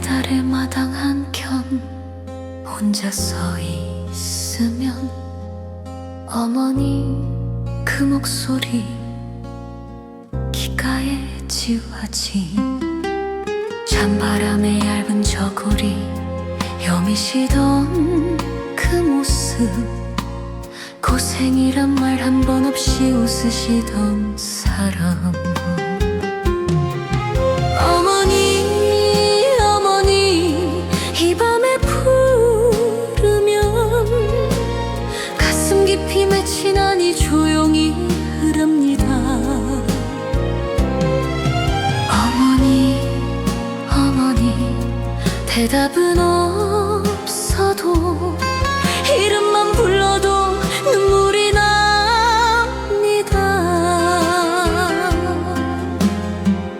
달빛 아래 마당 한켠 혼자 서 있으면 어머니 그 목소리 귓가에 지워지. 찬바람의 얇은 저고리 여미시던 그 모습, 고생이란 말 한 번 없이 웃으시던 사람. 어머니, 어머니, 이 밤에 부르면 가슴 깊이 맺힌 안이 조용히 흐릅니다. 어머니, 어머니, 대답은 없어도 이름만 불러도 눈물이 납니다.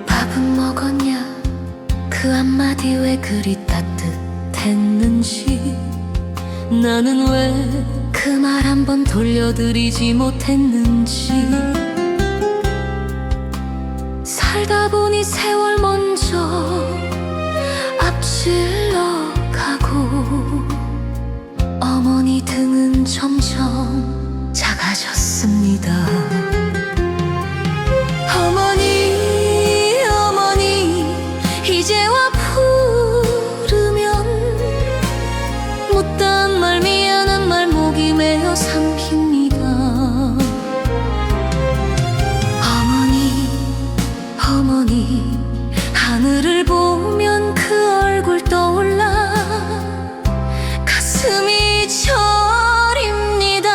밥은 먹었냐? 그 한마디 왜 그리 따뜻했는지, 나는 왜 그 말 한 번 돌려드리지 못했는지. 살다 보니 세월 먼저 앞질러 가고 어머니 등은 점점 작아졌습니다. 어머니, 어머니, 이제와 부르면 못다한 말, 미안한 말 목이 메어 삼킵니다. 어머니, 어머니, 하늘을 보면 그 얼굴 떠올라 가슴이 저립니다.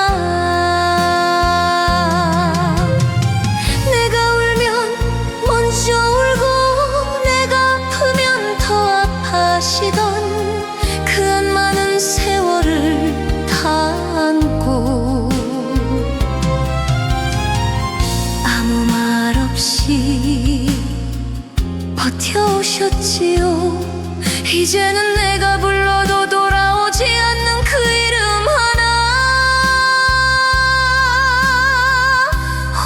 내가 울면 먼저 울고 내가 아프면 더 아파하시던 그 한 많은 세월을 다 안고 아무 말 없이 버텨오셨지요. 이제는 내가 불러도 돌아오지 않는 그 이름 하나.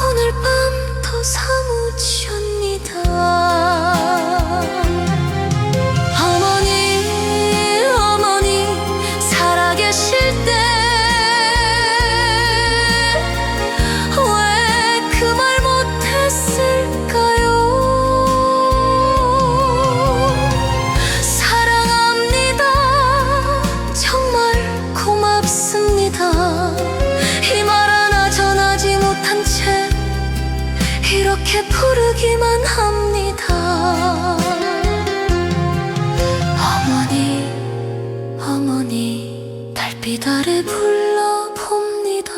오늘 밤 더 사무칩니다. 어머니, 어머니, 살아계실 때 왜 그 말 못했을까요? 사랑합니다, 정말 고맙습니다. 이 말 하나 전하지 못한 채 이렇게 부르기만 합니다. 어머니, 어머니, 달빛 아래 불러봅니다.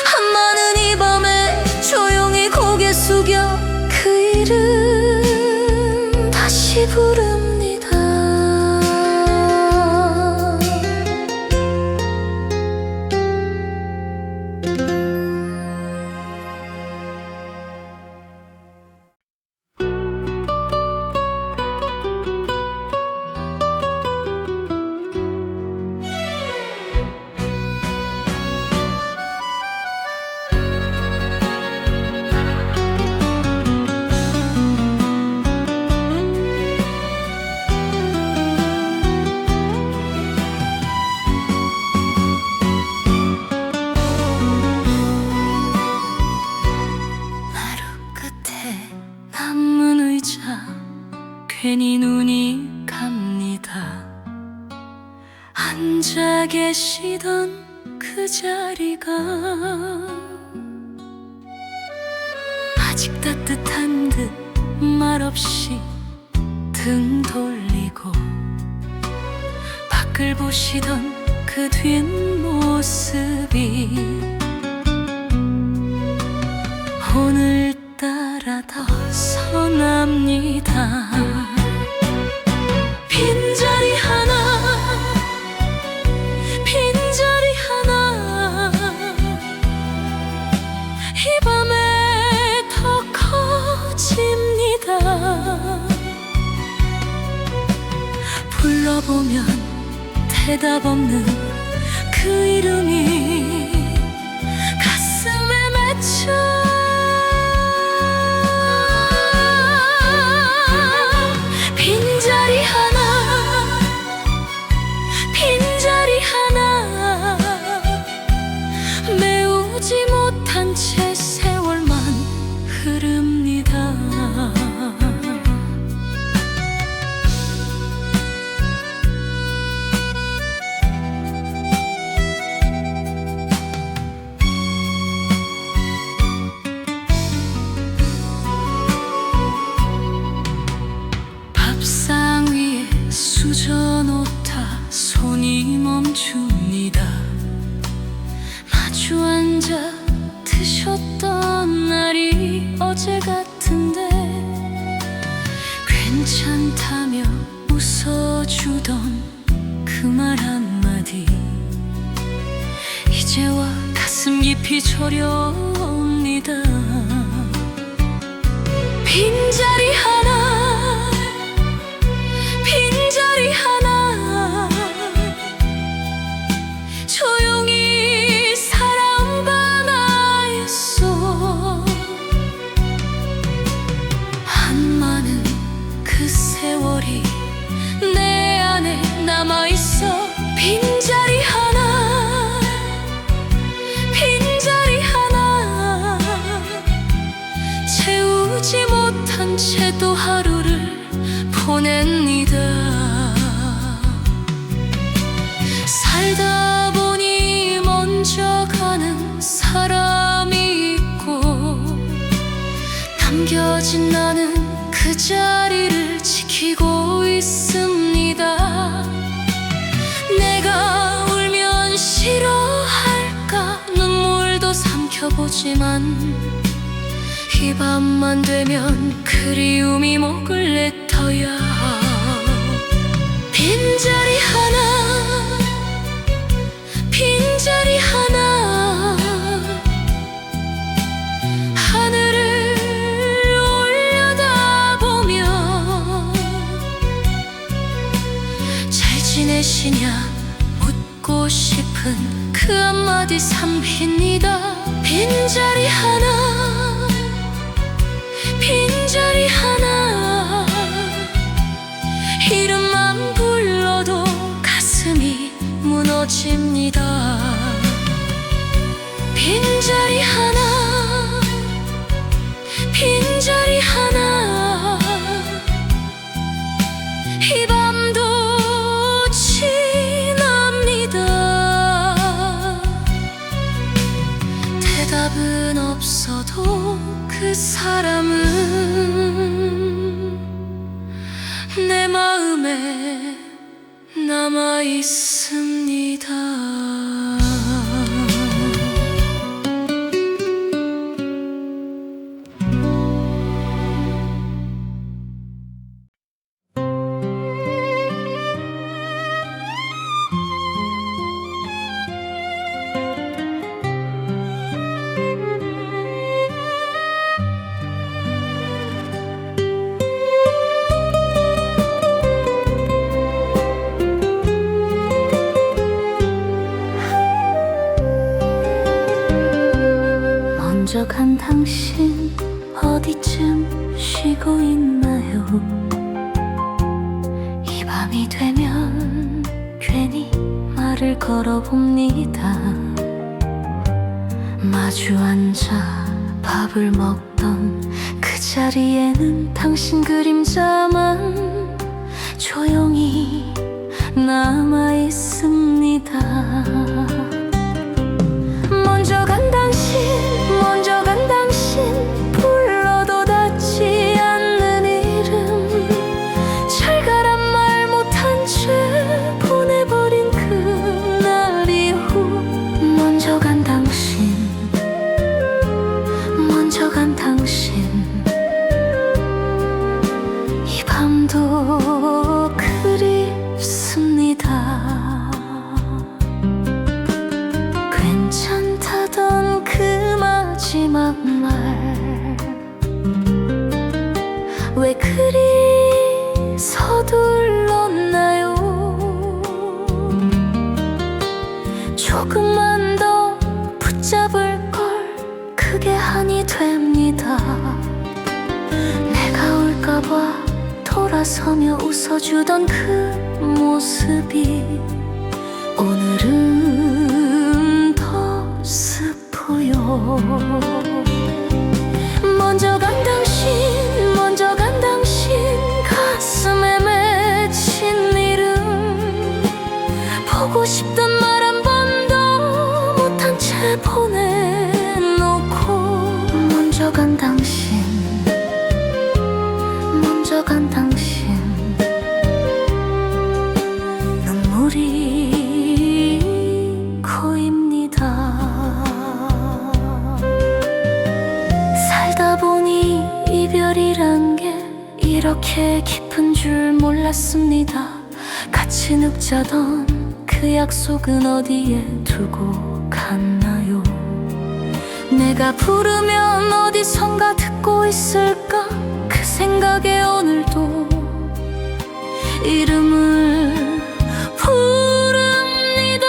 한마는 이 밤에 조용히 고개 숙여 그 이름 다시 부릅니다. 남은 의자 괜히 눈이 갑니다. 앉아 계시던 그 자리가 아직 따뜻한 듯 말없이 등 돌리고 밖을 보시던 그 뒷모습이 오늘따라 더 선합니다. 빈자리 하나, 빈자리 하나, 이 밤에 더 커집니다. 불러보면 대답 없는 그 이름이 가슴에 맺혀 빈자리 하나, 줍니다. 마주 앉아 드셨던 날이 어제 같은데 괜찮다며 웃어주던 그 말 한마디 이제와 가슴 깊이 저려옵니다. 빈자리 하나, 빈자리 하나, 조용히 사랑받아있어. 한많은 그 세월이 내 안에 남아있어. 빈자리 하나, 빈자리 하나, 채우지 못한 채 또 하루를 보냅니다. 살다 보니 먼저 가는 사람이 있고 남겨진 나는 그 자리를 지키고 있습니다. 내가 울면 싫어할까 눈물도 삼켜보지만 이 밤만 되면 그리움이 목을 내터야. 빈자리 하나, 빈자리 하나, 하늘을 올려다보며 잘 지내시냐 묻고 싶은 그 한마디 삼힙니다. 빈자리 하나, 빈자리 하나, 이름만 불러도 가슴이 무너집니다. 빈자리 하나, 빈자리 하나, 이 밤도 지납니다. 대답은 없어도 그 사람은 내 마음에 남아 있습니다. 먼저 간 당신 어디쯤 쉬고 있나요? 이 밤이 되면 괜히 말을 걸어봅니다. 마주 앉아 밥을 먹던 그 자리에는 당신 그림자만 조용히 남아있습니다. 먼저 간 당신, 먼저 간 당신, 불러도 닿지 않는 이름, 잘 가란 말 못한 채 보내버린 그날 이후. 먼저 간 당신, 먼저 간 당신, 이 밤도 그립습니다. 괜찮다던 그 마지막 말 왜 그리 서둘렀나요? 조금만 더 붙잡을 걸 그게 한이 됩니다. 내가 올까봐 돌아서며 웃어주던 그 모습이 오늘은 더 슬퍼요. 먼저 간 당신, 먼저 간 당신, 가슴에 맺힌 이름, 보고 싶던 말 한 번도 못한 채 보내놓고. 먼저 간 당신, 먼저 간 당신, 눈물이 이렇게 깊은 줄 몰랐습니다. 같이 늑자던 그 약속은 어디에 두고 갔나요? 내가 부르면 어디선가 듣고 있을까? 그 생각에 오늘도 이름을 부릅니다.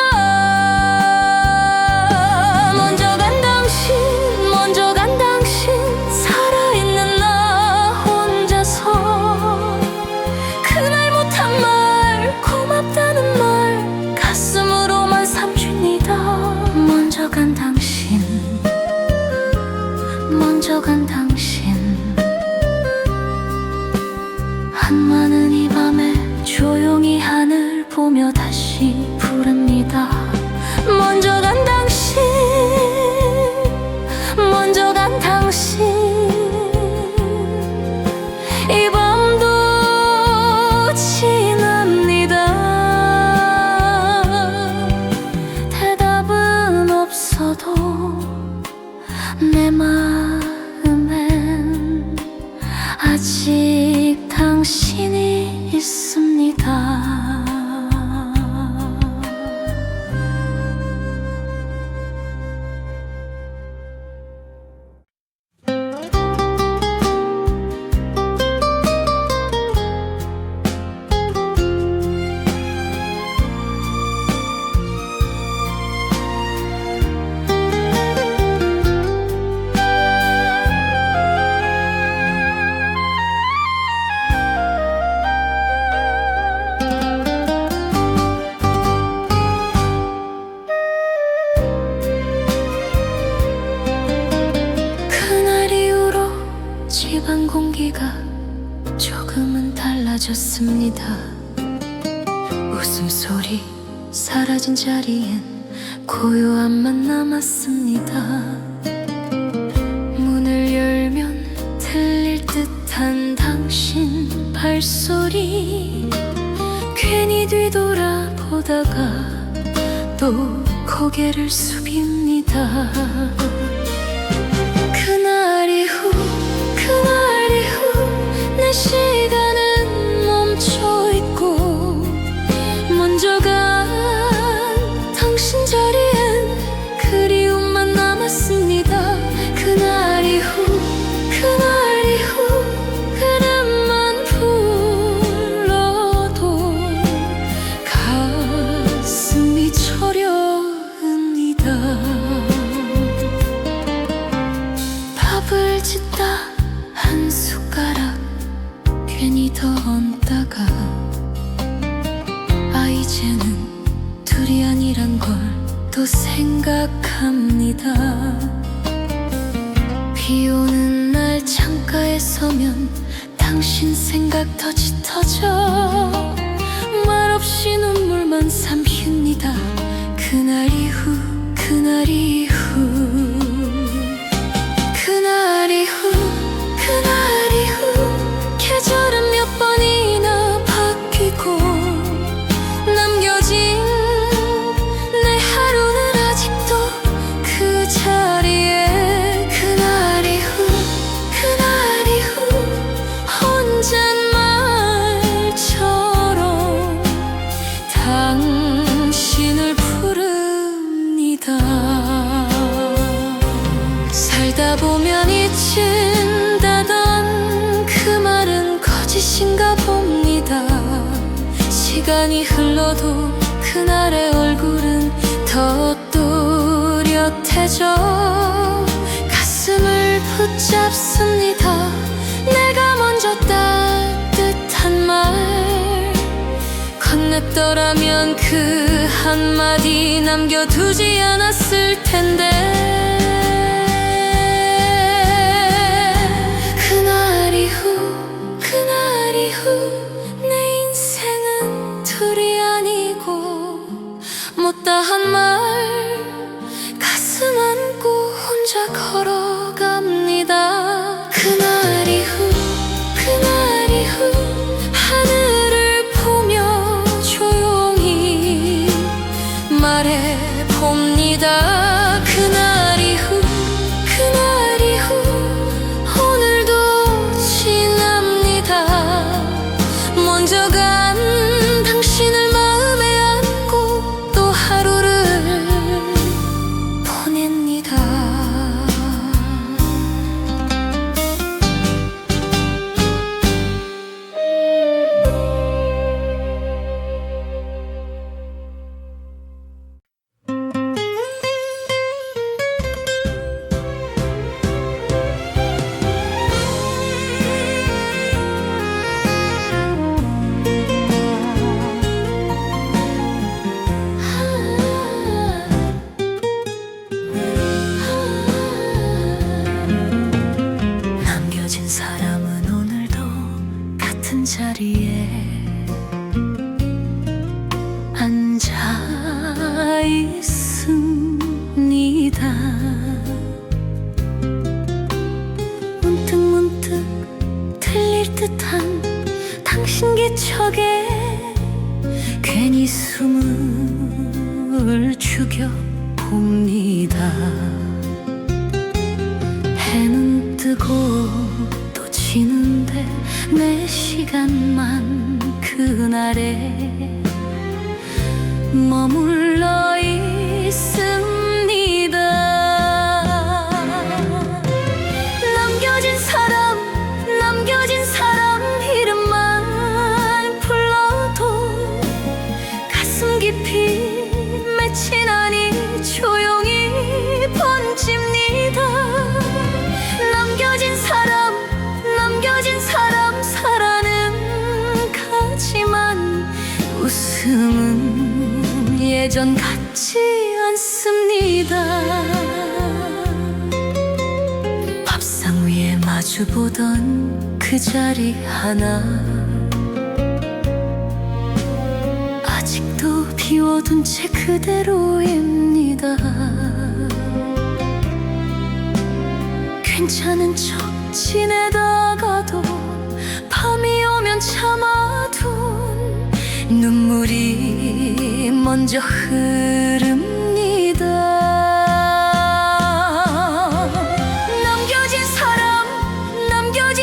먼저 간 당신, 먼저 간 당신, 살아있는 나 혼자서 그날 못한 말, 고맙다는 말 가슴으로만 삼줍니다. 먼저 간 당신, 먼저 간 당신, 한많은 이 밤에 조용히 하늘 보며 다시 부릅니다. 먼저 간 당신, 먼저 간 당신, 이 밤도 지납니다. 대답은 없어도 내 마음엔 아직 당신이 있습니다. 집안 공기가 조금은 달라졌습니다. 웃음소리 사라진 자리엔 고요함만 남았습니다. 문을 열면 들릴 듯한 당신 발소리, 괜히 뒤돌아보다가 또 고개를 숙입니다. 그날 이후 내 시간은 멈춰있고 먼저 간 당신 자리엔 그리움만 남았습니다. 그날 이후 그름만 불러도 가슴이 저려옵니다. 밥을 짓다 한 숟가락 괜히 더 얹다가 이제는 둘이 아니란 걸 또 생각합니다. 비 오는 날 창가에 서면 당신 생각 더 짙어져 말없이 눈물만 삼킵니다. 그날 이후 계절은 몇 번이나 바뀌고 남겨진 내 하루는 아직도 그 자리에. 그날 이후 혼잣말처럼 당신을 부릅니다. 살다 보면 잊힌다던 그 말은 거짓인가 봅니다. 시간이 흘러도 그날의 얼굴은 더 또렷해져 가슴을 붙잡습니다. 내가 먼저 따뜻한 말 건넸더라면 그 한마디 남겨두지 않았을 텐데. 그날 이후 내 인생은 둘이 아니고 못다한 말 가슴 안고 혼자 걸어갑니다. 그날 이후 하늘을 보며 조용히 말해봅니다. 그날 이후 오늘도 지납니다. 잊어간 당신을 마음에 안고 또 하루를 보냅니다. 남겨진 사람은 오늘도 같은 자리에 앉아 있습니다. 문득문득 들릴 듯한 당신 기척에 괜히 숨을 죽여 봅니다. 해는 뜨고 또 지는데 내 시간만 그날에 머물러 있습니다. 남겨진 사람 이름만 불러도 가슴 깊이 맺힌 안이 조용히 번집니다. 남겨진 사람 살아는 가지만 웃음은 예전 같지 않습니다. 밥상 위에 마주보던 그 자리 하나 아직도 비워둔 채 그대로입니다. 괜찮은 척 지내다가도 밤이 오면 참아둔 눈물이 먼저 흐릅니다. 남겨진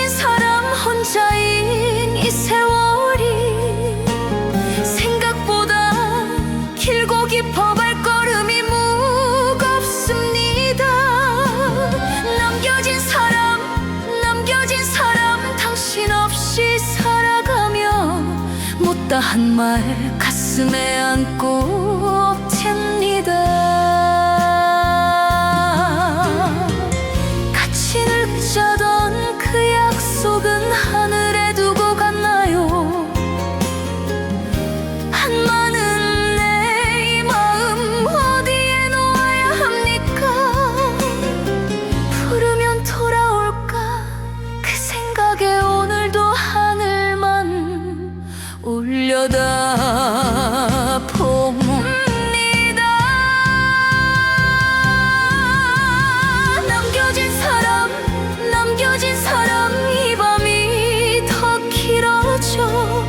사람 혼자인 이 세월이 생각보다 길고 깊어 발걸음이 무겁습니다. 남겨진 사람 당신 없이 살아가며 못다한 말 가슴에 안고 옵니다. 같이 늙자던 그 약속은 하늘에 두고 갔나요? 한많은 내 이 마음 어디에 놓아야 합니까? 부르면 돌아올까 그 생각에 오늘도 하늘만 올려다 봅니다. 남겨진 사람 이 밤이 더 길어져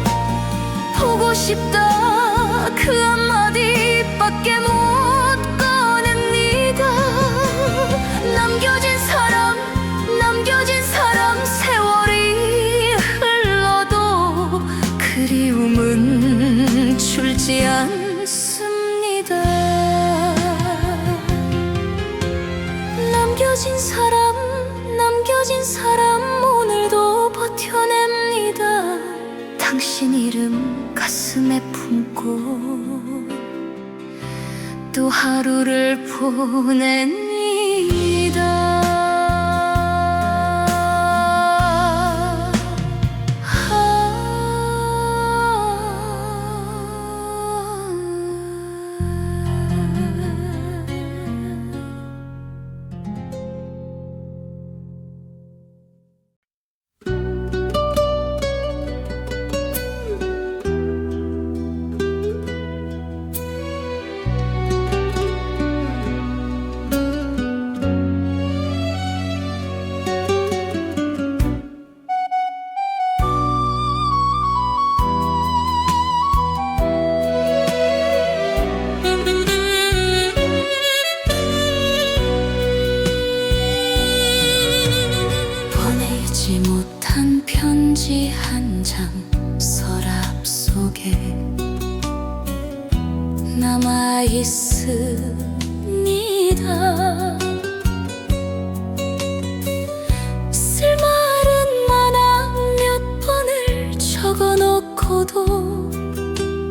보고 싶다 그 한마디밖에 못 꺼냅니다. 남겨진 사람 세월이 흘러도 그리움은 줄지 않습니다. 남겨진 사람 오늘도 버텨냅니다. 당신 이름 가슴에 품고 또 하루를 보냅니다. 속에 남아있습니다. 쓸 말은 많아 몇 번을 적어놓고도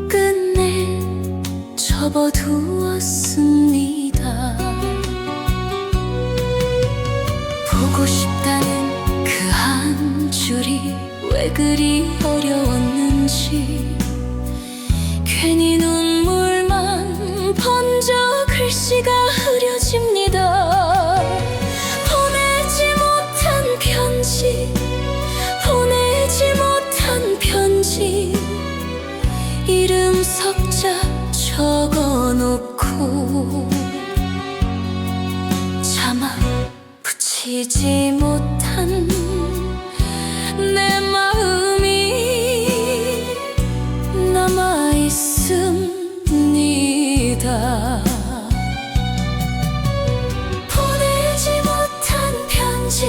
끝내 접어두었습니다. 보고 싶다는 그 한 줄이 왜 그리 어려웠는지 괜히 눈물만 번져 글씨가 흐려집니다. 보내지 못한 편지, 보내지 못한 편지, 이름 석자 적어놓고 차마 붙이지 못한 내 마음이 남아있습니다. 보내지 못한 편지,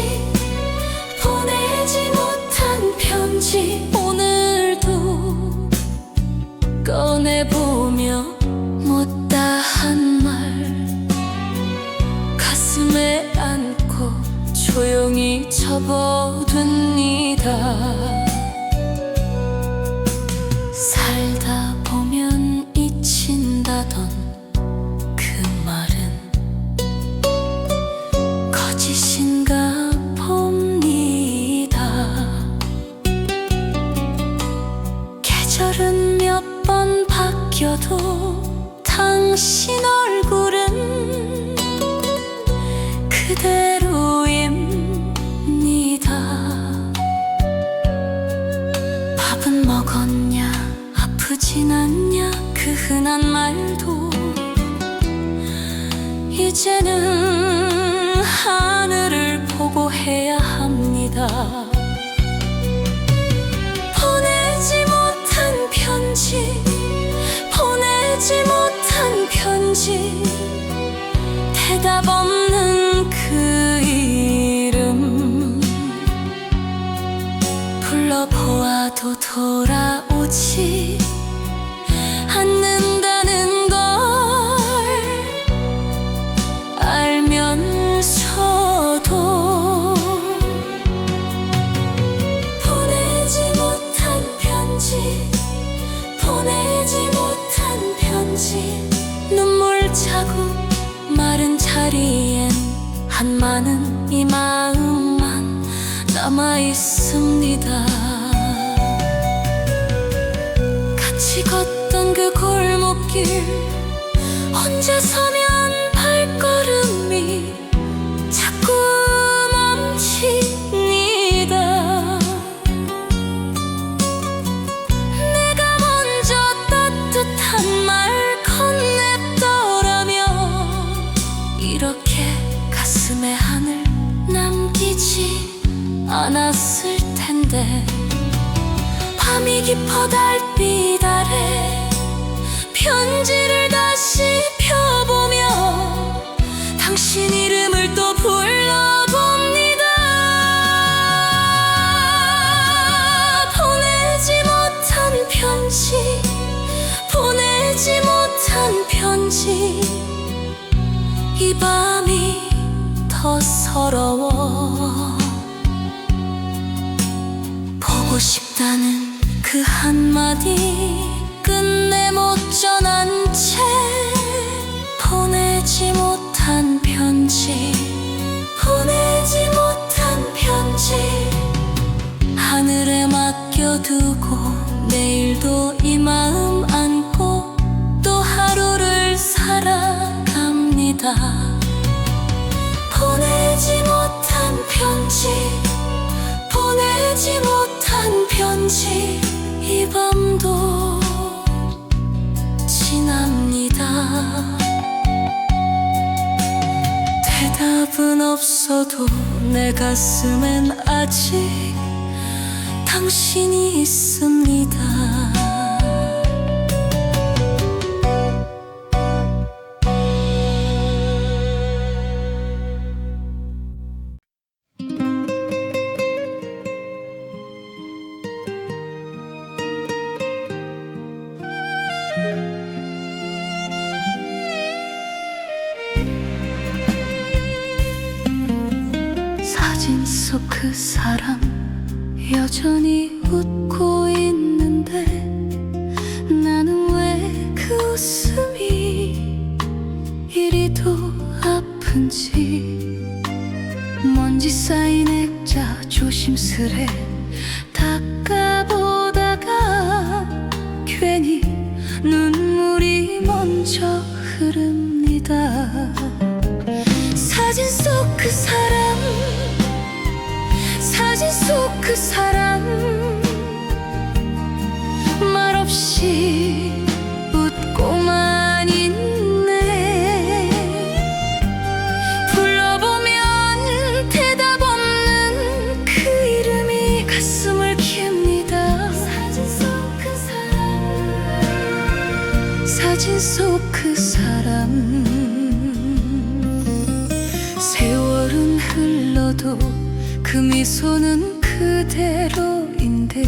보내지 못한 편지, 오늘도 꺼내보며 못다한 말 가슴에 안고 조용히 접어둡니다. 살다 보면 잊힌다던 그 말은 거짓인가 봅니다. 계절은 몇 번 바뀌어도 당신 얼굴은 그대로입니다. 밥은 먹었냐, 아프진 않냐, 그 흔한 말도 이제는 하늘을 보고 해야 합니다. 보내지 못한 편지, 보내지 못한 편지, 대답 없는 그 이름 불러보아도 돌아오지 않는다는 걸 알면서도 보내지 못한 편지, 보내지 못한 편지, 눈물 자국 마른 자리엔 한많은 이 마음만 남아있습니다. 같이 걷던 그 골목길 혼자 서면 발걸음이 자꾸 멈춥니다. 내가 먼저 따뜻한 말 건넸더라면 이렇게 가슴에 하늘 남기지 않았을 텐데. 밤이 깊어 달빛 아래 편지를 다시 펴보며 당신 이름을 또 불러봅니다. 보내지 못한 편지, 보내지 못한 편지, 이 밤이 더 서러워. 보고 싶다는 그 한마디 끝내 못 전한 채 보내지 못한 편지, 보내지 못한 편지, 하늘에 맡겨두고 내일도 이 마음 안고 또 하루를 살아갑니다. 보내지 못한 편지, 보내지 못한 편지, 이 밤도 지납니다. 대답은 없어도 내 가슴엔 아직 당신이 있습니다. 사진 속 그 사람 여전히 웃고 있는데 나는 왜 그 웃음이 이리도 아픈지 먼지 쌓인 액자 조심스레 닦아보다가 괜히 눈물이 먼저 흐릅니다. 사진 속 그 사람, 사진 속 그 사람 말없이 웃고만 있네. 불러보면 대답 없는 그 이름이 가슴을 깁니다. 사진 속 그 사람, 사진 속 그 사람. 세월은 흘러도 그 미소는 그대로인데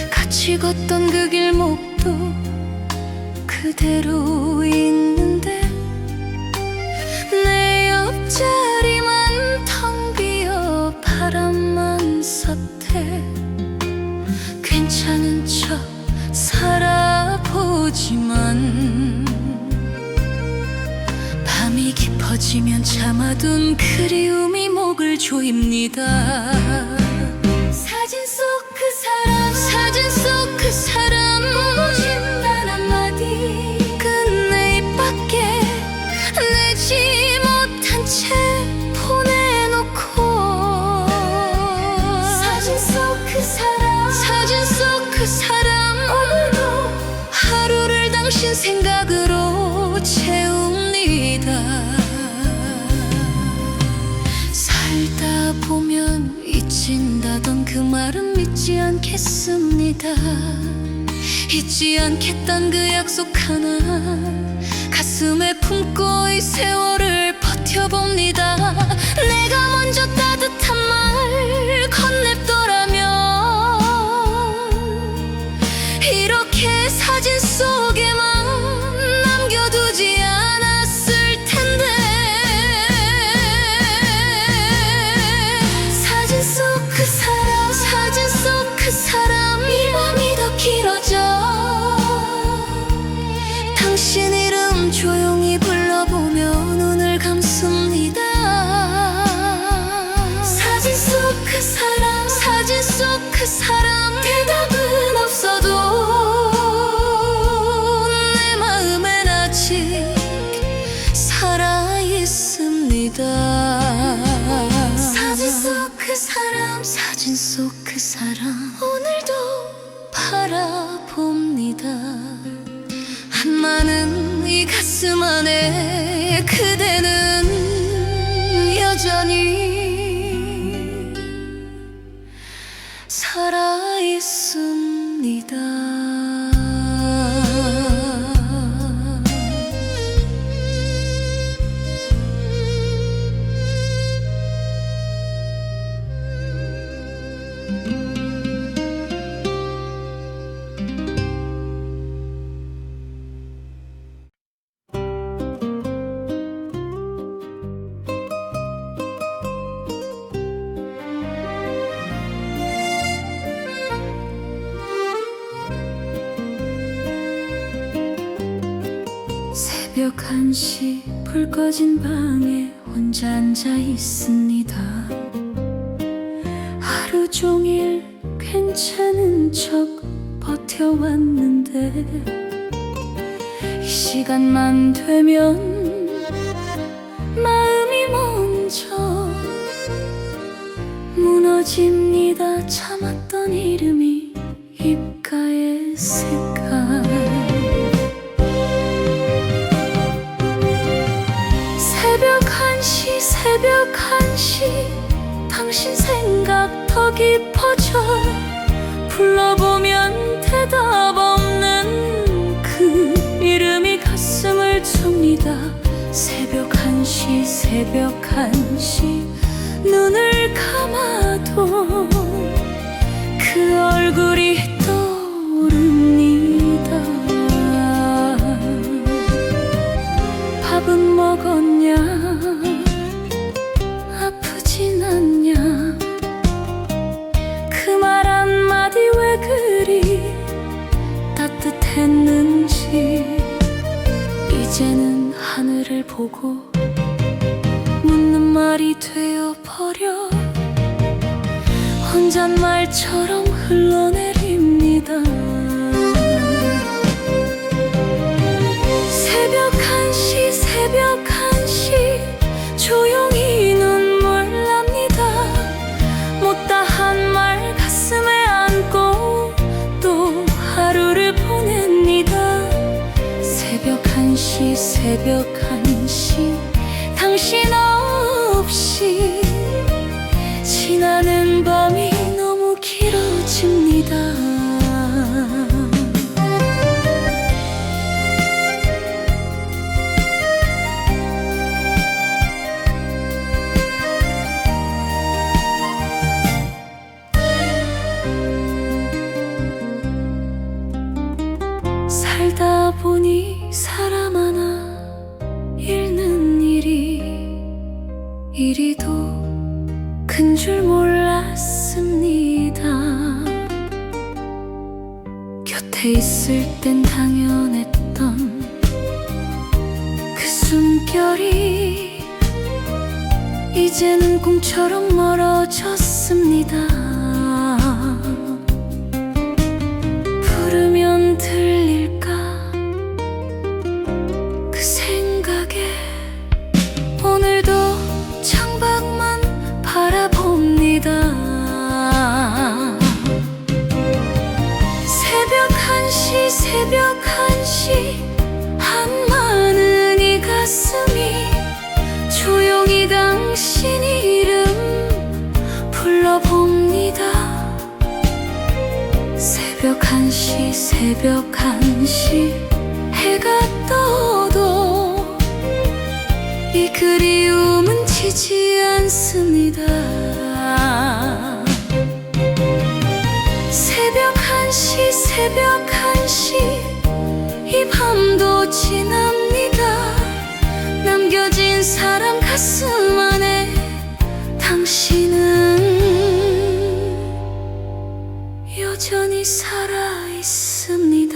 같이 걷던 그 길목도 그대로 있는데 내 옆자리만 텅 비어 바람만 쐈대. 괜찮은 척 살아보지만 밤이 깊어지면 참아둔 그리움이 목을 조입니다. 사진 속 그 사람, 사진 속 그 사람 보고 싶단 한마디 끝내 입 밖에 내지 못한 채 보내놓고 사진 속 그 사람, 사진 속 그 사람 오늘도 하루를 당신 생각으로 채웁니다. 살다 보면 잊힌다던 그 말은 믿지 않겠습니다. 잊지 않겠단 그 약속 하나 가슴에 품고 이 세월을 버텨봅니다. 내가 먼저 따뜻한 말 건넸더라면 이렇게 사진 속에만 남겨두지 않았을 텐데. 사진 속 그 사람, 사진 속 그 사람 이 밤이 더 길어져 당신 이름 조용히 불러보며 눈을 감습니다. 사진 속 그 사람, 사진 속 그 사람 대답은 없어도 내 마음엔 아직 살아있습니다. 사진 속 그 사람, 사진 속 그 사람 오늘도 바라봅니다. 한많은 이 가슴 안에 그대는 여전히 살아있습니다. 새벽 1시 불 꺼진 방에 혼자 앉아 있습니다. 하루 종일 괜찮은 척 버텨왔는데 이 시간만 되면 마음이 먼저 무너집니다. 참았던 이름이 입가에 색깔. 새벽 1시 당신 생각 더 깊어져 불러보면 대답 없는 그 이름이 가슴을 춥니다. 새벽 1시 새벽 1시 눈을 감아도 그 얼굴이 떠오릅니다. 밥은 먹었냐? 아프진 했는지 이제는 하늘을 보고 묻는 말이 되어버려 혼잣말처럼 흘러내립니다. 새벽 1시 새벽 1시 조용히 눈물 납니다. 못다한 말 가슴에 안고 또 하루를 보냅니다. 새벽 1시 새벽 1시 당신 없이 지나는 밤이 너무 길어집니다. 살다 보니 사람 하나 잃는 일이 이리도 큰 줄 몰랐습니다. 곁에 있을 땐 당연했던 그 숨결이 이제는 꿈처럼 멀어졌습니다. 부르면 들릴까 그 생각에 오늘도 창밖만 바라봅니다. 새벽 1시 새벽 1시 한많은 이 가슴이 조용히 당신 이름 불러봅니다. 새벽 1시 새벽 1시 해가 떠도 이 그리움은 지지 않습니다. 새벽 1시 새벽 1시 이 밤도 지납니다. 남겨진 사람 가슴 안에 당신은 여전히 살아 있습니다.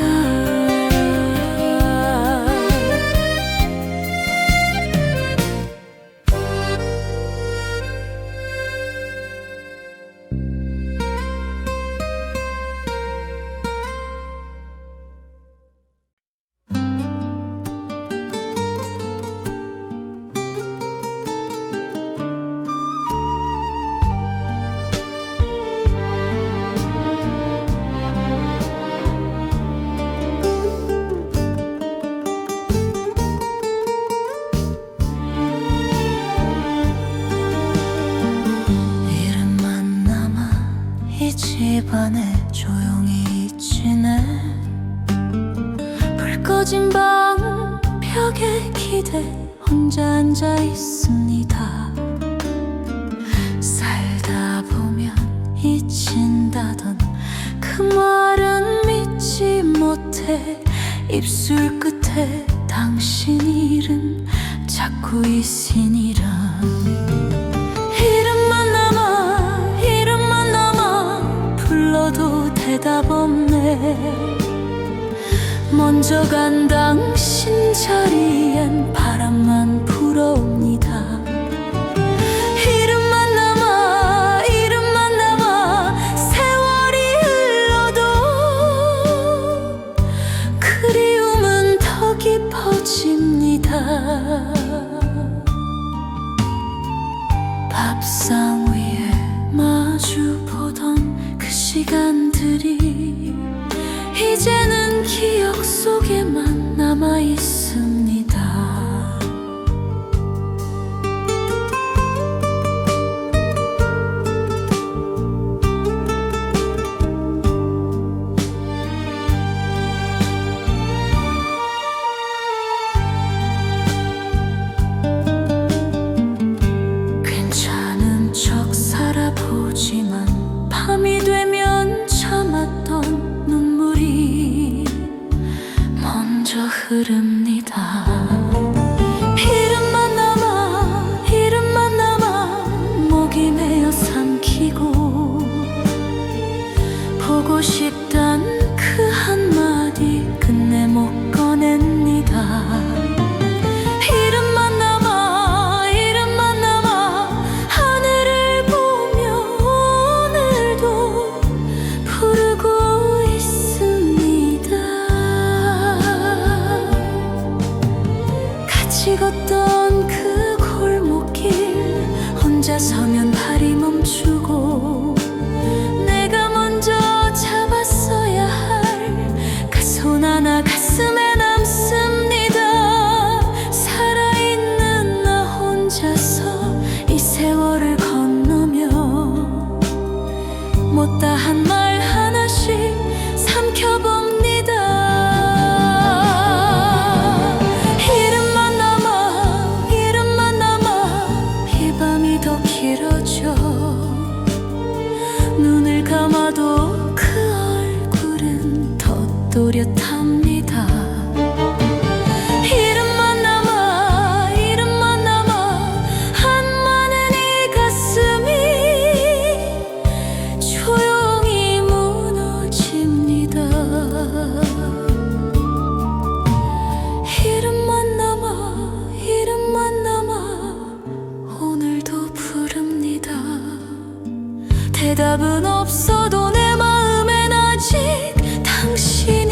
집안에 조용히 지내 불 꺼진 방 벽에 기대 혼자 앉아 있습니다. 살다 보면 잊힌다던 그 말은 믿지 못해 입술 끝에 당신 이름 자꾸 있으니라. 이름만 남아 불러도 대답 없네. 먼저 간 당신 자리엔 바람만 불어옵니다. 이름만 남아 세월이 흘러도 그리움은 더 깊어집니다. 밥상 위에 마주 보던 그 시간들이 이제는 기억 속에만 남아 있습니다. 괜찮은 척 살아보지만 밤이 되면 참았던 눈물이 먼저 흐릅니다. 하나 가슴에 남습니다. 살아있는 나 혼자서 이 세월을 건너며 못다한 말 하나씩 삼켜봅니다. 이름만 남아 이 밤이 더 길어져. 눈을 감아도 그 얼굴은 더 또렷합니다. 이름만 남아 한많은 이 가슴이 조용히 무너집니다. 이름만 남아 오늘도 부릅니다. 대답은 없어도 내 마음엔 아직 당신이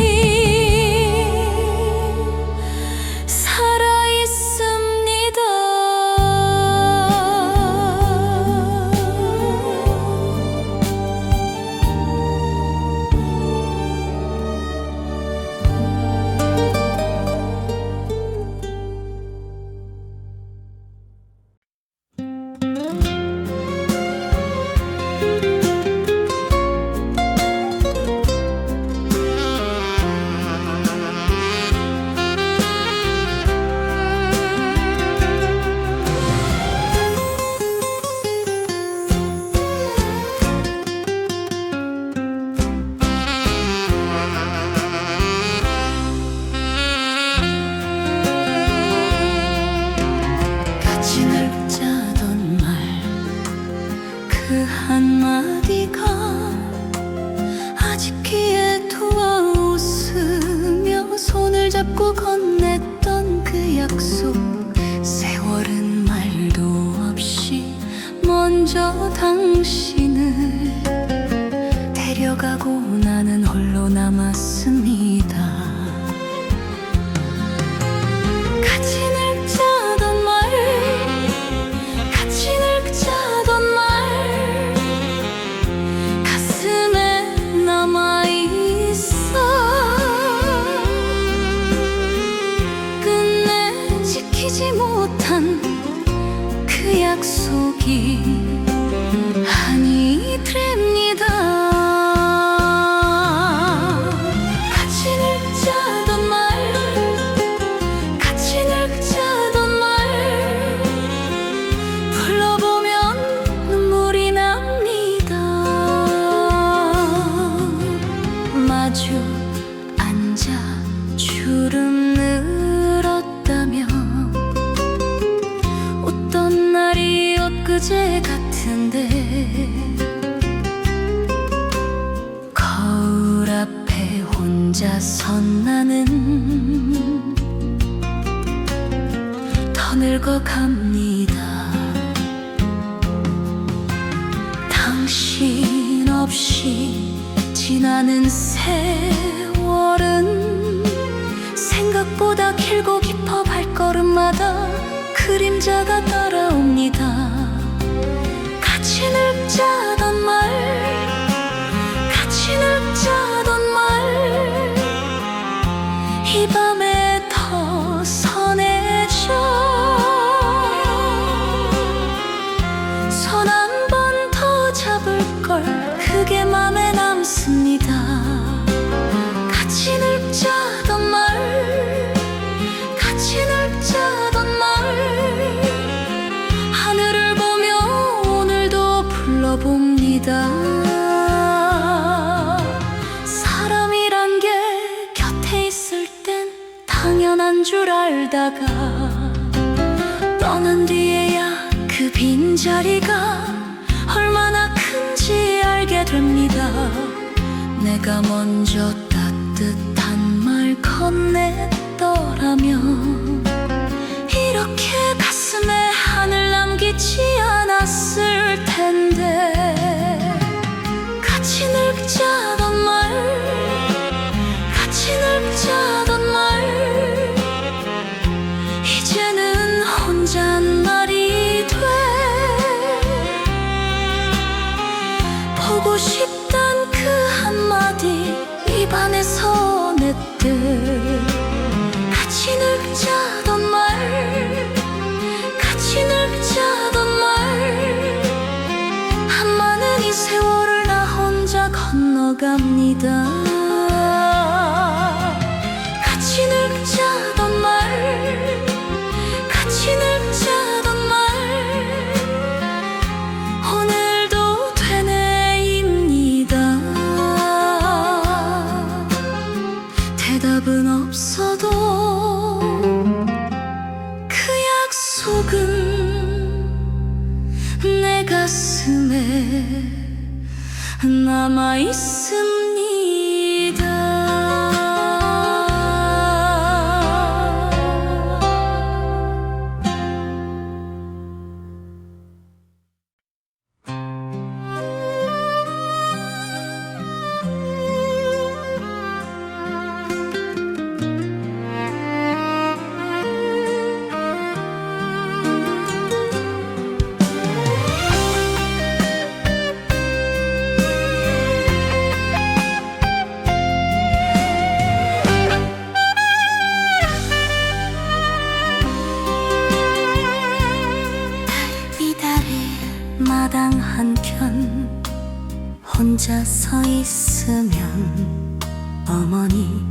살아있습니다. 그 한마디가 아직 귀에 도와 웃으며 손을 잡고 건넸던 그 약속. 세월은 말도 없이 먼저 당신을 데려가고 나는 홀로 남았습니다. 그 약속이 한이 됩니다. 같이 늙자던 말 불러보면 눈물이 납니다. 마주 앉아 주름 늘었다며 엊그제 같은데 거울 앞에 혼자 선 나는 더 늙어갑니다. 당신 없이 지나는 세월은 생각보다 길고 깊어. 발걸음마다 그림자가 따라옵니다. 같이 늙자던 말 이 밤에 더 선해져. 손 한 번 더 잡을걸 그게 맘에 남습니다. 같이 늙자던 말 하늘을 보며 오늘도 불러봅니다. 사람이란 게 곁에 있을 땐 당연한 줄 알다가 떠난 뒤에야 그 빈자리가 얼마나 큰지 알게 됩니다. 내가 먼저 따뜻한 말 건넸더라면 이렇게 가슴에 한을 남기지 않았을 텐데. 같이 늙자던 말 이제는 혼잣말이 돼. 보고 싶단 그 한마디 입안에서 냈듯 대답은 없어도 그 약속은 내 가슴에 남아있습니다. 마당 한편 혼자 서 있으면 어머니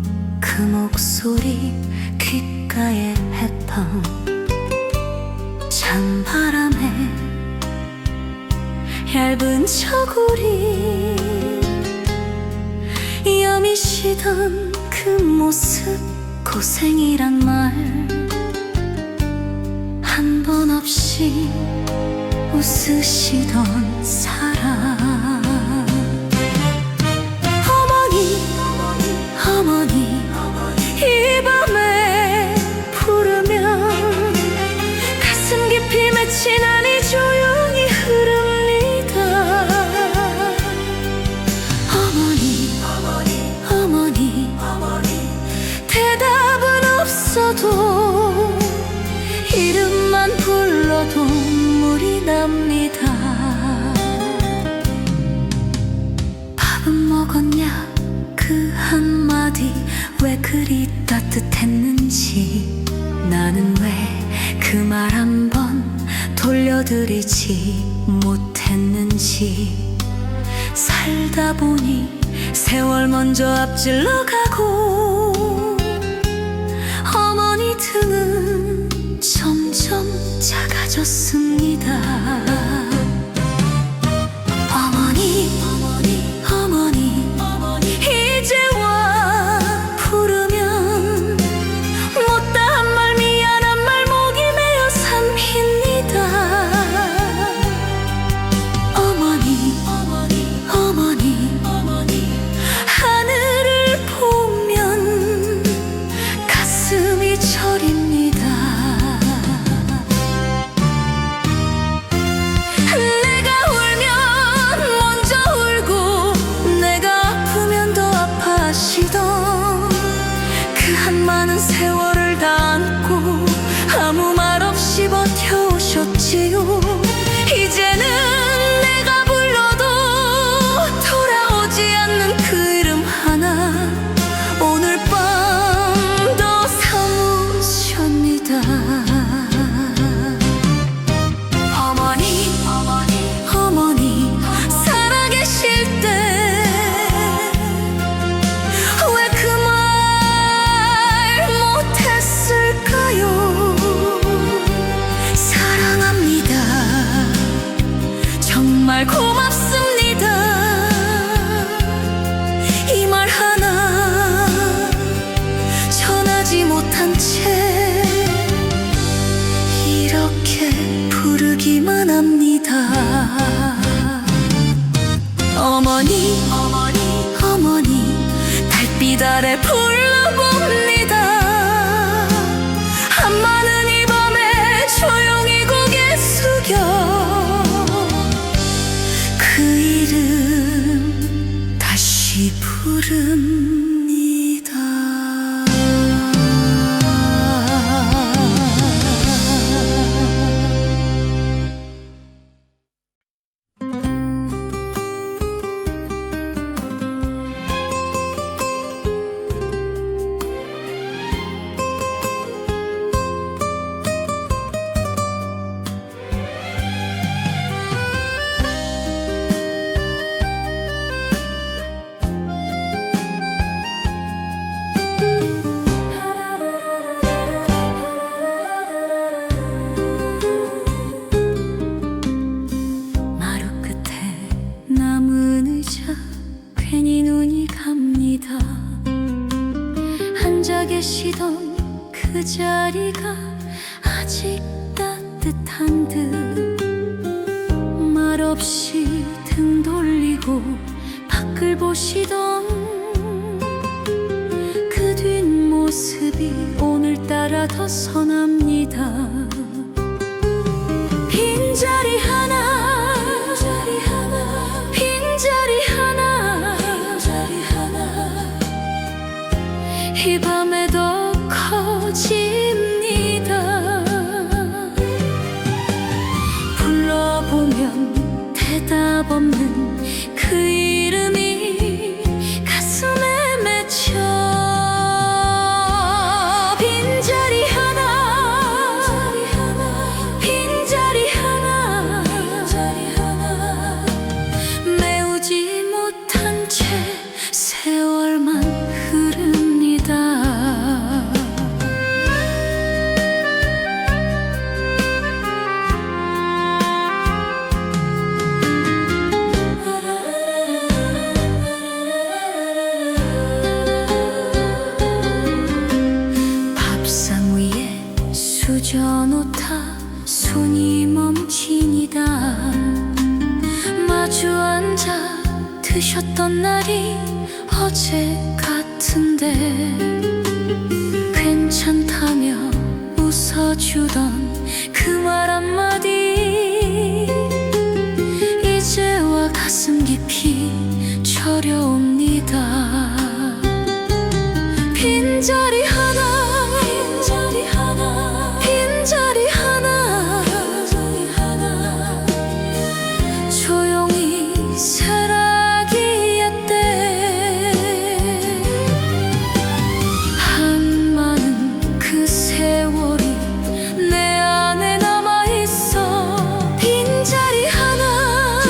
그 목소리 귓가에 해방 찬바람에 얇은 저고리 여미시던 그 모습 고생이란 말 한 번 없이 웃으시던 사람 어머니 이 밤에 부르면 가슴 깊이 맺힌 안이 조용히 흐릅니다. 어머니 대답은 없어도 이름만 불러도 눈물이 납니다. 밥은 먹었냐 그 한마디 왜 그리 따뜻했는지 나는 왜 그 말 한 번 돌려드리지 못했는지 살다 보니 세월 먼저 앞질러 가고 어머니 등은 점점 작아졌습니다. 어머니 이제와 부르면 못다한 말 미안한 말 목이 메어 삼힙니다. 어머니 하늘을 보면 가슴이 저립니다. 많은 세월을 다 안고 아무 말 없이 버텨오셨지요. 이제는 내가 불러도 돌아오지 않는 그 이름 하나 오늘 밤도 사무십니다. 어머니 살아계실 때 정말 고맙습니다. 이 말 하나 전하지 못한 채 이렇게 부르기만 합니다. 어머니 달빛 아래 불러봅니다. 한마는 이 밤에 조용히 고개 숙여 그 이름 다시 부릅니다. 괜히 눈이 갑니다. 혼자 계시던 그 자리가 아직 따뜻한 듯 말없이 등 돌리고 밖을 보시던 그 뒷모습이 오늘따라 더 선합니다. 빈자리 하나, 빈자리 하나, 이 밤에 더 커집니다. 불러보면 대답 없는 그 이름이 가슴에 맺혀. 빈자리 하나, 빈자리 하나, 메우지 못한 채 세월만 흐릅니다. 수저놓다 손이 멈칫니다. 마주 앉아 드셨던 날이 어제 같은데 괜찮다며 웃어주던 그 말 한마디 이제와 가슴 깊이 저려옵니다. 빈자리 하나, 빈자리 하나, 조용히 사라기였대. 한많은 그 세월이 내 안에 남아있어. 빈자리 하나,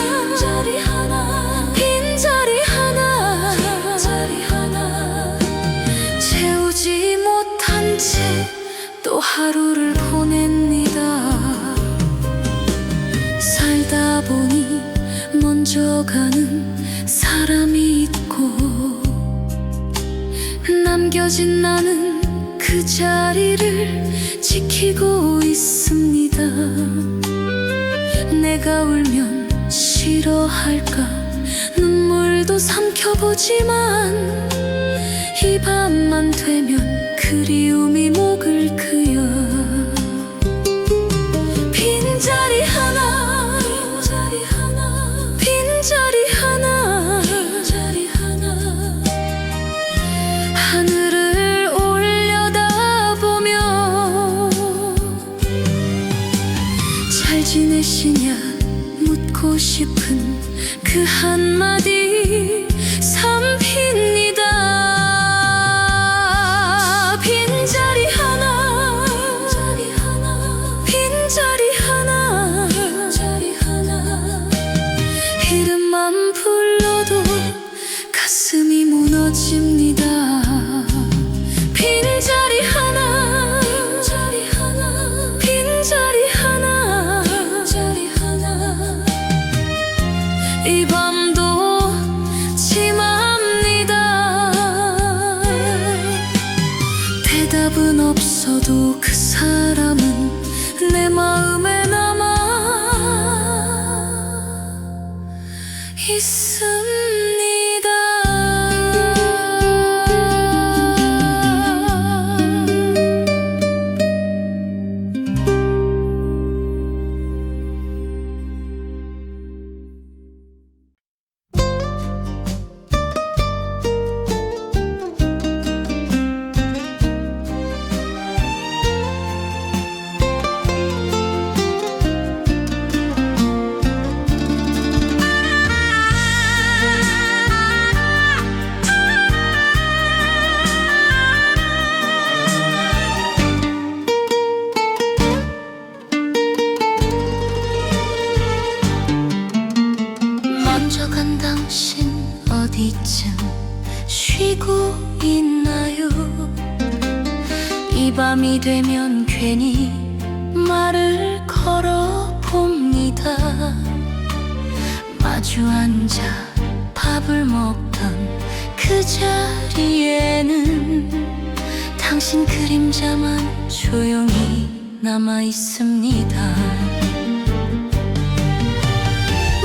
빈자리 하나, 채우지 못한 채 또 하루를 보냅니다. 살다 보니 먼저 가는 사람이 있고 남겨진 나는 그 자리를 지키고 있습니다. 내가 울면 싫어할까 눈물도 삼켜보지만 이 밤만 되면 그리움이 목을 그여. 빈자리 하나, 빈자리 하나, 하늘을 올려다보며 잘 지내시냐 묻고 싶은 그 한마디 삼킵니다. 빈자리 하나, 빈자리 하나, 이름만 불러도 가슴이 무너집니다. 빈자리 하나, 빈자리 하나, 이 밤도 침합니다. 대답은 없어도 그 사람은 내 마음에 남아 있습니다. 먼저 간 당신 어디쯤 쉬고 있나요? 이 밤이 되면 괜히 말을 걸어봅니다. 마주 앉아 밥을 먹던 그 자리에는 당신 그림자만 조용히 남아 있습니다.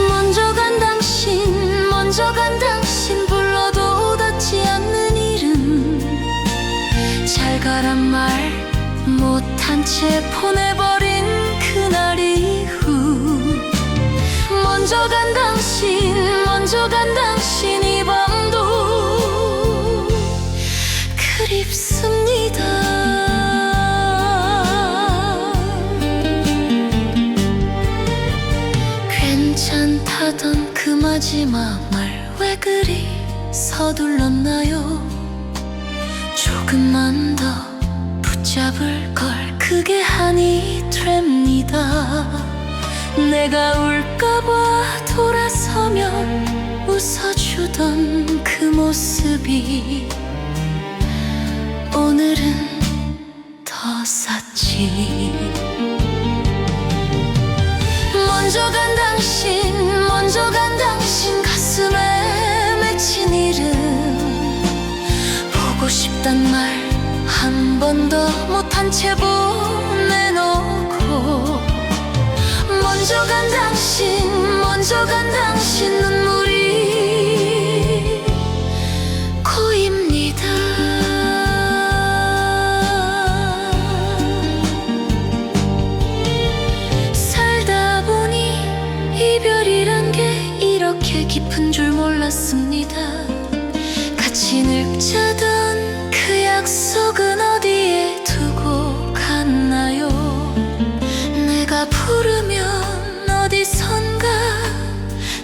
먼저 간 당신, 먼저 간 당신, 불러도 닿지 않는 이름. 잘 가란 말 못한 채 보내버린 그날 이후. 먼저 간 당신, 먼저 간 당신, 이 밤도 그립습니다. 괜찮다던 그 마지막 말 왜 그리 서둘렀나요? 조금만 더 붙잡을 걸, 그게 한이 됩니다. 내가 울까봐 돌아서면 웃어주던 그 모습이 오늘은 더 쌌지. 먼저 간 당신, 먼저 간 당신, 가슴에 맺힌 이름. 보고 싶단 말 한 번 더 못한 채 보내놓고. 먼저 간 당신, 먼저 간 당신, 눈물이 고입니다. 살다 보니 이별이란 게 이렇게 깊은 줄 몰랐습니다. 같이 늙자던 그 약속은 어디에 두고 갔나요? 내가 부르면 어디선가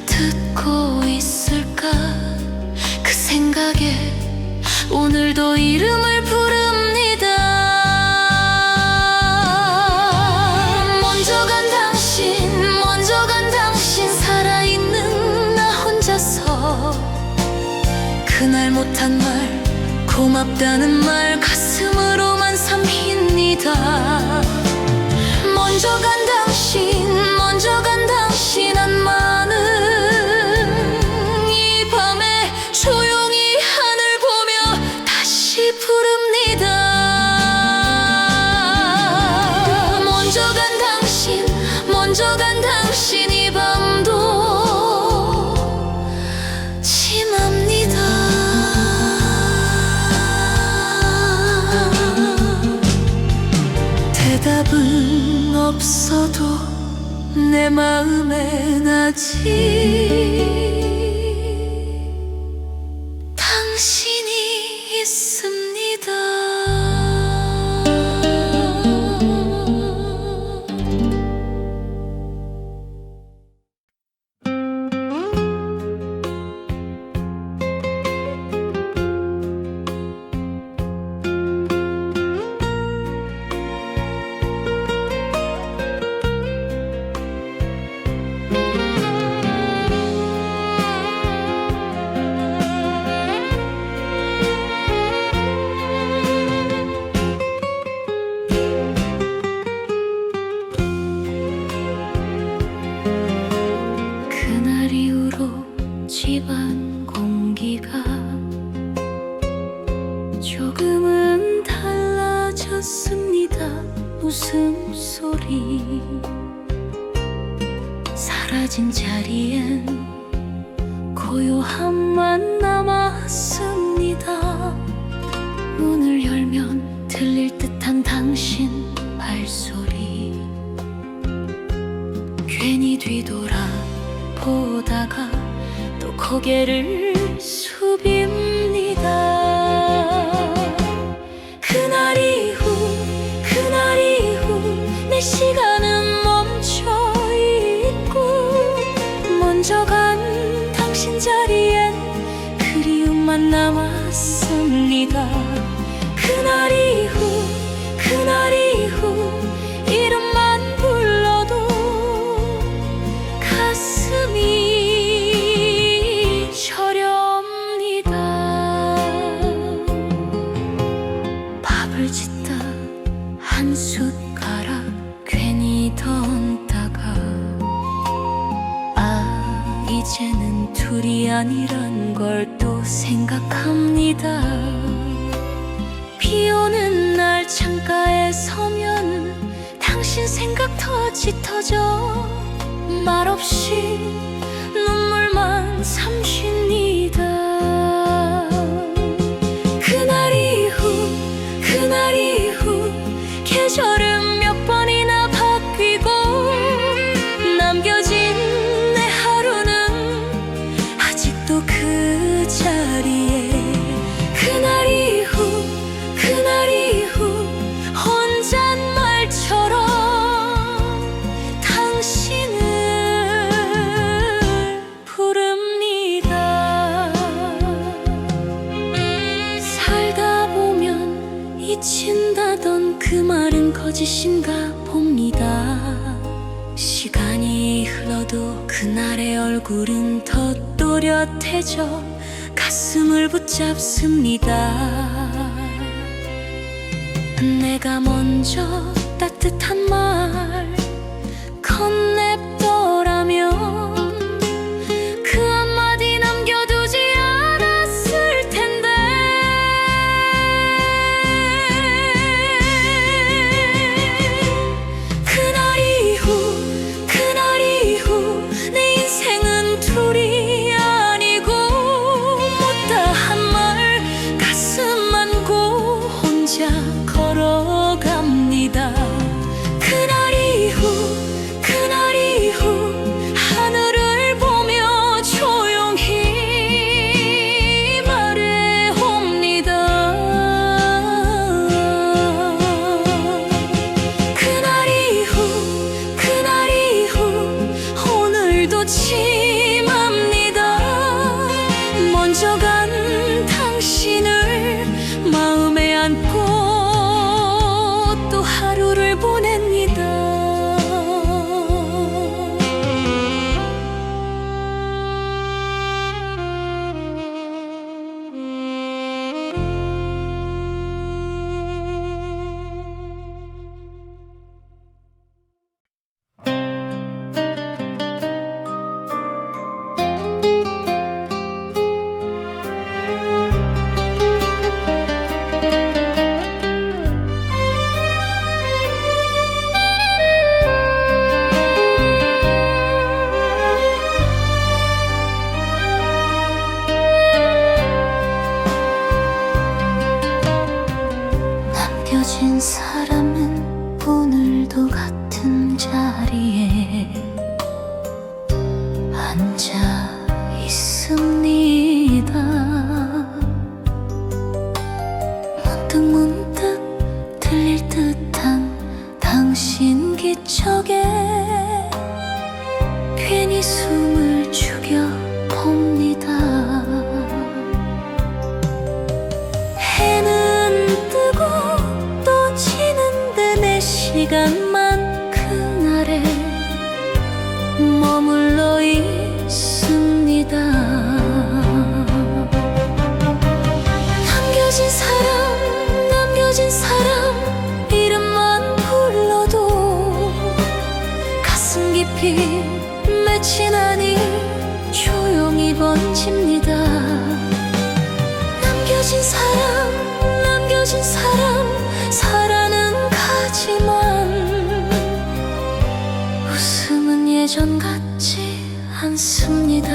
듣고 있을까? 그 생각에 오늘도 이름을 부릅니다. 먼저 간 당신, 먼저 간 당신, 살아있는 나 혼자서 그날 못한 말, 고맙다는 말 가슴으로만 삼킵니다. 먼저 간 당신, 먼저 간 당신, 한마는 이 밤에 조용히 하늘 보며 다시 부릅니다. 먼저 간 당신, 먼저 간 당신, 이 밤도 침합니다. 대답은 없어도 내 마음엔 아직 당신이 있습니다. 그날 이후로 집안 공기가 조금은 달라졌습니다. 웃음소리 사라진 자리엔 고요함만 남았습니다. 문을 열면 들릴 듯한 당신 발소리. 괜히 뒤돌아보다가 또 고개를 숙입니다. 그날 이후 내 시간은 멈춰있고. 먼저 간 당신 자리엔 그리움만 남았습니다. 그날 이후 이름만 불러도 가슴이 저렵니다. 밥을 짓다 한 숟가락 괜히 더 얹다가 이제는 둘이 아니란 걸 또 생각합니다. 비 오는 더 짙어져 말없이 눈물만 삼십니다. 그날 이후 계절은 몇 번이나 바뀌고 남겨진 내 하루는 아직도 그 자리에. 그날 이후 혼잣말처럼 당신을 부릅니다. 살다 보면 잊힌다던 그 말은 거짓인가 봅니다. 시간이 흘러도 그날의 얼굴은 더 또렷해져 가슴을 붙잡습니다. 내가 먼저 따뜻한 말 건넸더라면 그 한마디 남겨두지 않았을 텐데. 그날 이후 내 인생은 둘이 아니고 못다한 말 가슴 안고 혼자 걸어갑니다. 그날 이후 하늘을 보며 조용히 말해옵니다. 그날 이후 오늘도 침합니다. 먼저 간 당신을 마음에 안고 또 하루를 보냅니다. 남겨진 사람은 오늘도 같은 자리에 앉아 있습니다. 문득 들릴 듯한 당신 기척에 괜히 숨을 죽여 봅니다. 해는 뜨고 또 지는데 내 시간만 그날에 머물러 있습니다. 남겨진 사람 이름만 불러도 가슴 깊이 맺힌 한이 조용히 번집니다. 남겨진 사람 살아는 가지만 웃음은 예전 같지 않습니다.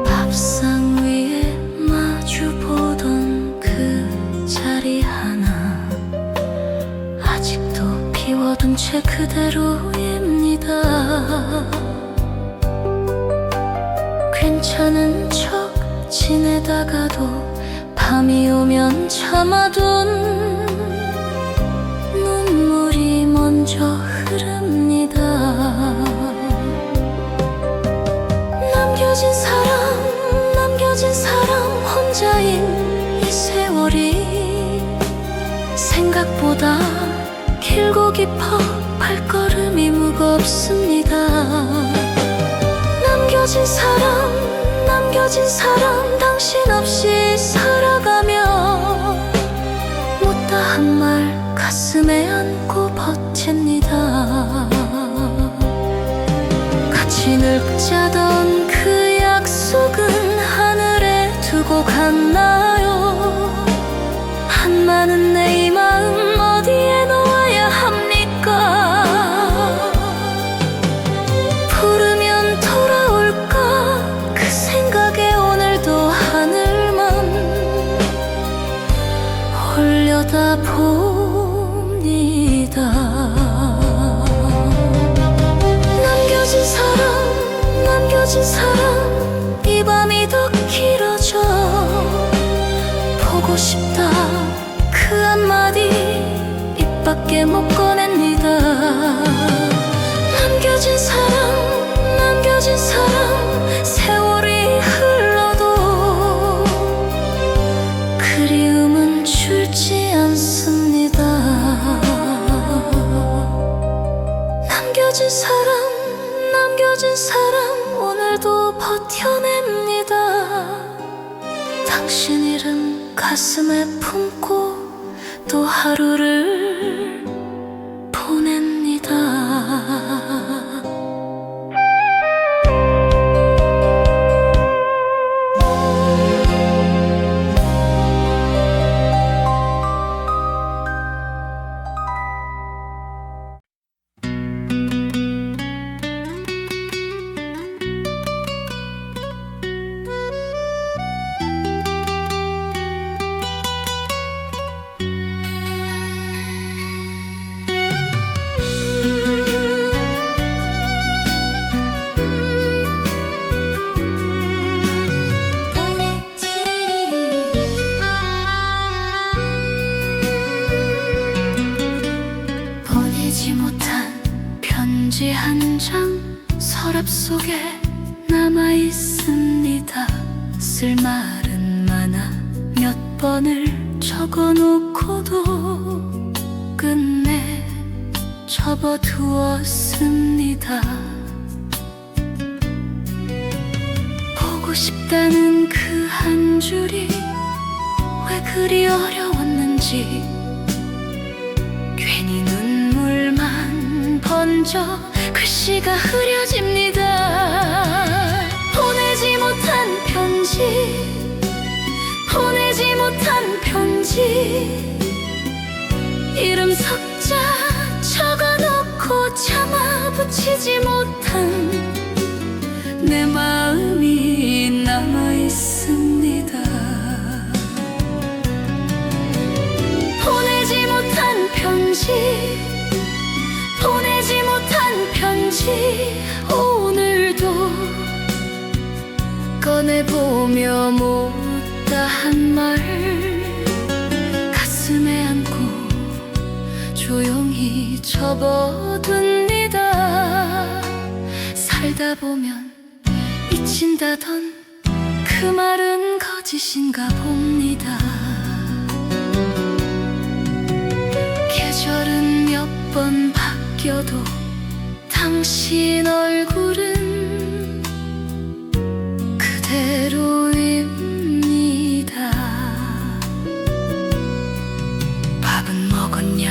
밥상 위에 마주보던 그 자리 하나 아직도 비워둔 채 그대로입니다. 괜찮은 척 지내다가도 밤이 오면 참아둔 눈물이 먼저 흐릅니다. 남겨진 사람 혼자인 이 세월이 생각보다 길고 깊어 발걸음이 무겁습니다. 남겨진 사람 당신 없이 살아가며 못다한 말 가슴에 안고 버틴다. 나는 내 이 마음 어디에 놓아야 합니까? 부르면 돌아올까 그 생각에 오늘도 하늘만 올려다봅니다. 남겨진 사랑 이 밤이 더 길어져 보고 싶다 그 한마디 입 밖에 못 꺼냅니다. 남겨진 사랑 세월이 흘러도 그리움은 줄지 않습니다. 남겨진 사랑 오늘도 버텨냅니다. 당신 이름 가슴에 품고 또 하루를 보냅니다. 보내지 못한 편지 한 장 서랍 속에 남아 있습니다. 쓸 말은 많아 몇 번을 적어 놓고도 끝내 접어두었습니다. 보고 싶다는 그 한 줄이 왜 그리 어려웠는지 괜히 눈물만 번져 글씨가 흐려집니다. 보내지 못한 편지 이름 석자 적어놓고 참아 붙이지 못한 내 마음이 남아있습니다. 보내지 못한 편지 오늘도 꺼내보며 못다 한 말 가슴에 안고 조용히 접어둡니다. 살다 보면 잊힌다던 그 말은 거짓인가 봅니다. 계절은 몇 번 바뀌어도 당신 얼굴은 그대로입니다. 밥은 먹었냐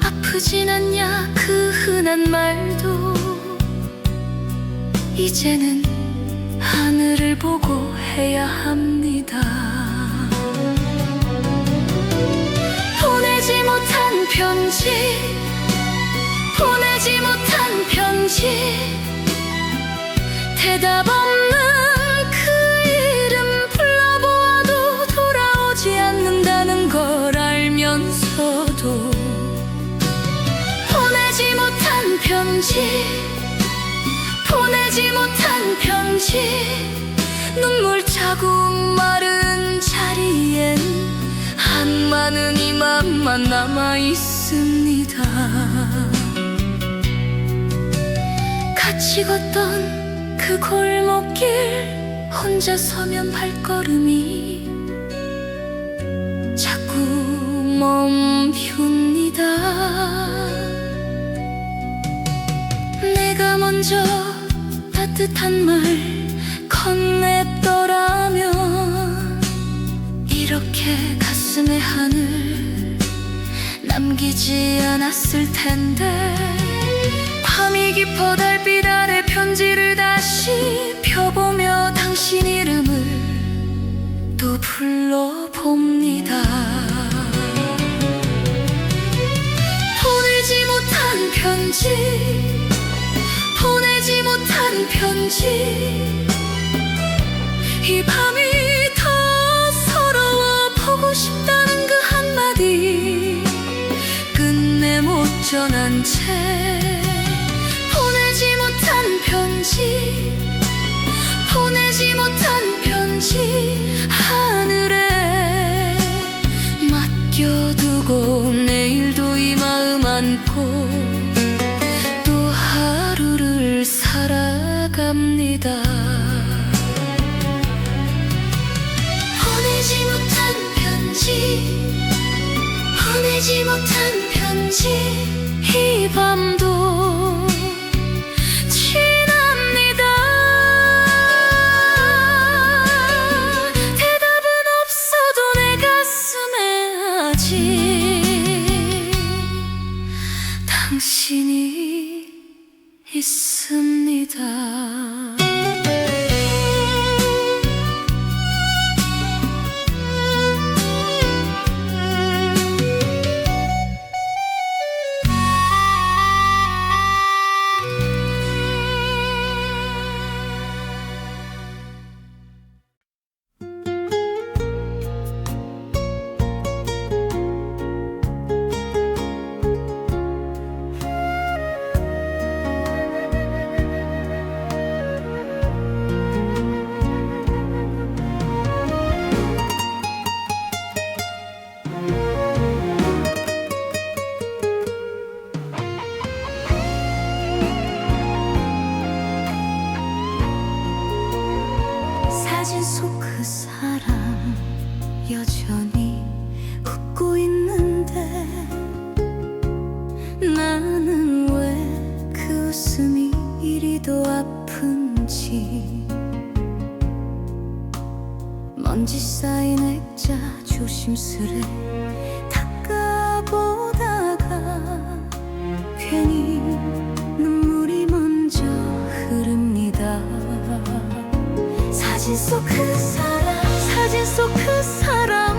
아프진 않냐 그 흔한 말도 이제는 하늘을 보고 해야 합니다. 보내지 못한 편지 대답 없는 그 이름 불러보아도 돌아오지 않는다는 걸 알면서도 보내지 못한 편지 눈물 자국 마른 자리엔 한많은 이맘만 남아있습니다. 같이 걷던 그 골목길 혼자 서면 발걸음이 자꾸 멈춥니다. 내가 먼저 따뜻한 말 건넸더라면 이렇게 가슴에 하늘 남기지 않았을 텐데 밤이 깊어 달빛 아래 편지를 다시 펴보며 당신 이름을 또 불러봅니다. 편지, 보내지 못한 편지. 이 밤이 더 서러워 보고 싶다는 그 한마디 끝내 못 전한 채. 보내지 못한 편지, 보내지 못한 편지. 하늘에 맡겨두고 내일도 이 마음 안고 또 하루를 살아갑니다. 보내지 못한 편지, 보내지 못한 편지. 이 밤도 지납니다. 대답은 없어도 내 가슴에 아직 당신이 있습니다. 사진 속 그 사람 여전히 웃고 있는데 나는 왜 그 웃음이 이리도 아픈지. 먼지 쌓인 액자 조심스레 닦아보다가 괜히 눈물이 먼저 흐릅니다. 사진 속 그 사람, 사진 속 그 사람,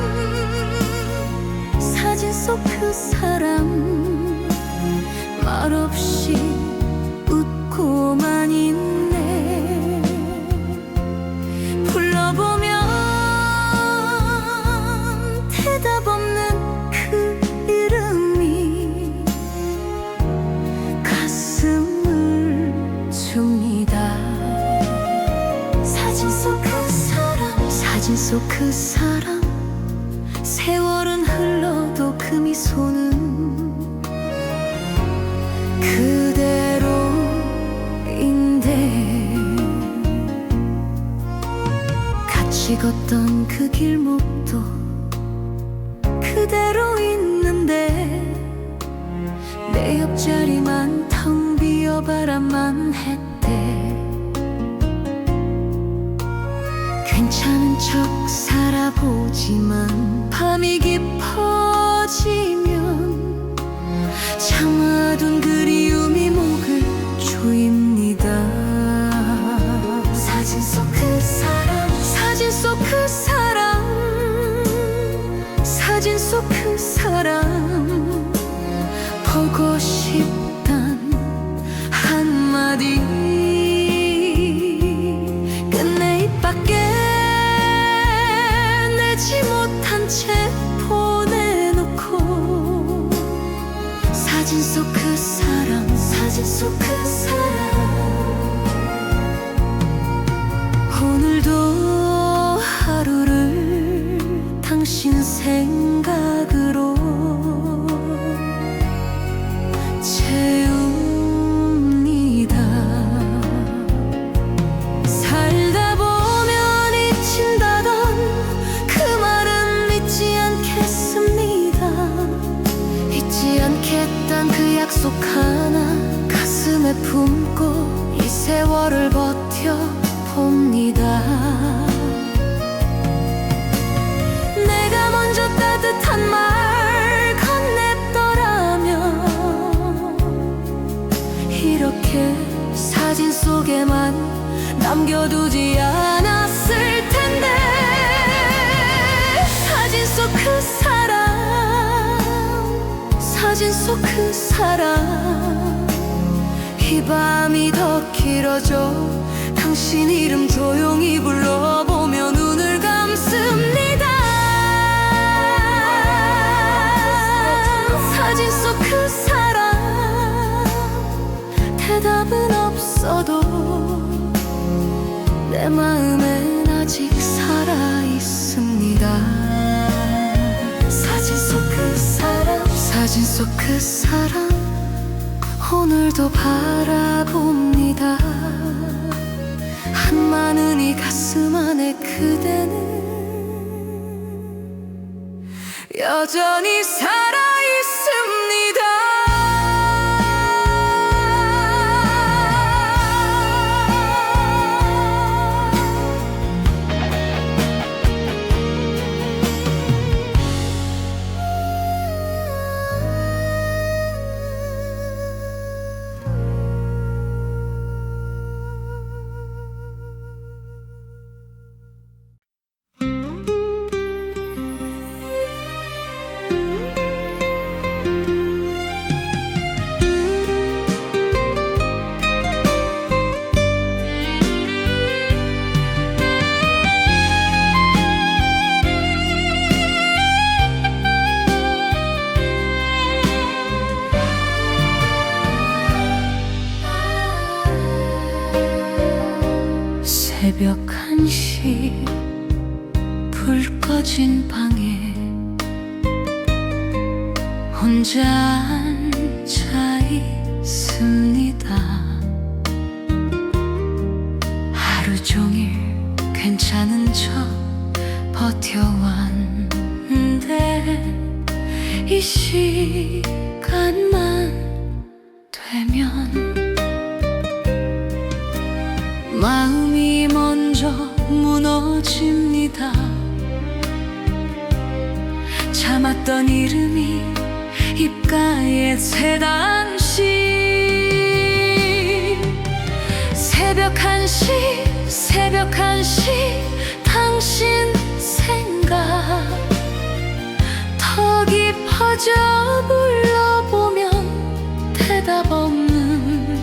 사진 속 그 사람 말없이 웃고만 있네. 불러보면 대답 없는 그 이름이 가슴을 줍니다. 사진 속 그 사람, 사진 속 그 사람. 세월은 흘러도 그 미소는 그대로인데 같이 걷던 그 길목도 그대로 있는데 내 옆자리만 텅 비어 바람만 했대. 괜찮은 척 살아보지만 밤이 깊어지면 참아둔 그리움이 목을 조입니다. 사진 속 그 사람, 사진 속 그 사람, 사진 속 그 사람. 보고 싶단 한마디 끝내 입 밖에 내지 못한 채 보내놓고. 사진 속 그 사람, 사진 속 그 사람. 오늘도 하루를 당신 생각으로 채웁니다. 살다 보면 잊힌다던 그 말은 믿지 않겠습니다. 잊지 않겠단 그 약속 하나 가슴에 품고 이 세월을 버텨봅니다. 내가 먼저 따뜻한 말 건넸더라면 이렇게 사진 속에만 남겨두지 않았을 텐데. 사진 속 그 사람, 사진 속 그 사람. 이 밤이 더 길어져 당신 이름 조용히 불러보며 눈을 감습니다. 사진 속 그 사람 대답은 없어도 내 마음엔 아직 살아있습니다. 사진 속 그 사람, 사진 속 그 사람 오늘도 바라봅니다. 한많은 이 가슴 안에 그대는 여전히 살아있습니다. 새벽 1시 불 꺼진 방에 혼자 앉아 있습니다. 하루 종일 괜찮은 척 버텨왔는데 이 시간만 되면 마음이 먼저 무너집니다. 참았던 이름이 입가에 새당시 새벽 1시 새벽 1시 당신 생각 더 깊어져 불러보면 대답 없는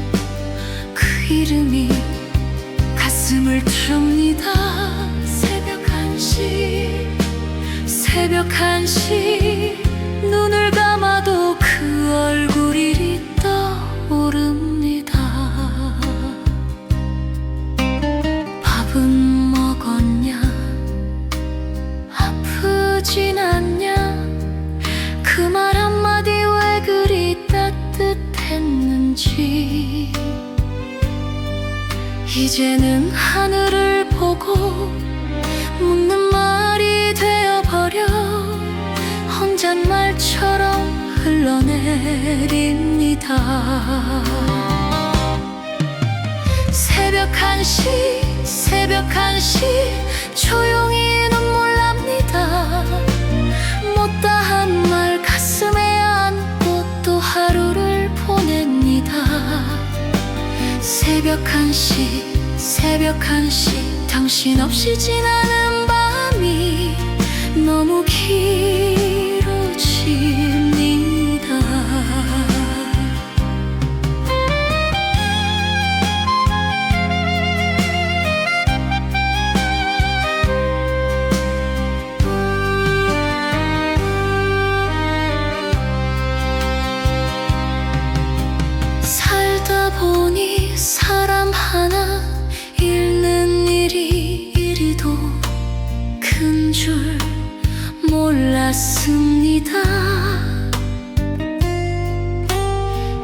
그 이름이 가슴을 춥니다. 새벽 1시 새벽 1시 눈을 감아도 그 얼굴이 떠오릅니다. 밥은 먹었냐 아프진 않냐 그 말 한마디 왜 그리 따뜻했는지 이제는 하늘을 보고 묻는 말이 되어버려 혼잣말처럼 흘러내립니다. 새벽 1시 새벽 1시 조용히 눈물 납니다. 못다한 말 가슴에 안고 또 하루를 보냅니다. 새벽 1시 새벽 1시 당신 없이 지나는 밤이 너무 길어집니다. 살다 보니 사람 하나 잃는 일이 이리도 큰 줄 몰랐습니다.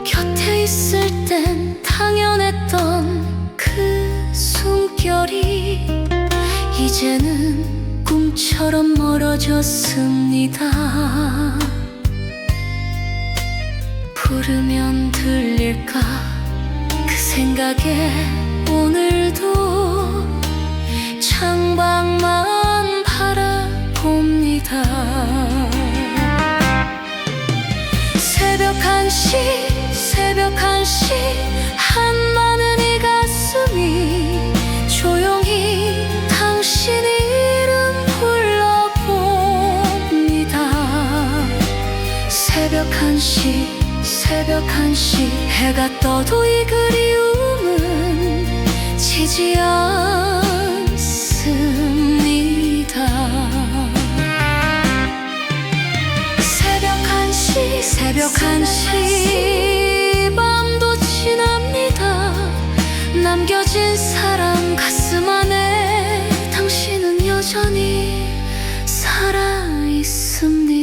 곁에 있을 땐 당연했던 그 숨결이 이제는 꿈처럼 멀어졌습니다. 부르면 들릴까 그 생각에 오늘도 창밖만 바라봅니다. 새벽 1시 새벽 1시 한많은 이 가슴이 조용히 당신 이름 불러봅니다. 새벽 1시 새벽 1시 해가 떠도 이 그리움은 지지 않습니다. 새벽 1시 밤도 지납니다. 남겨진 사랑 가슴 안에 당신은 여전히 살아있습니다.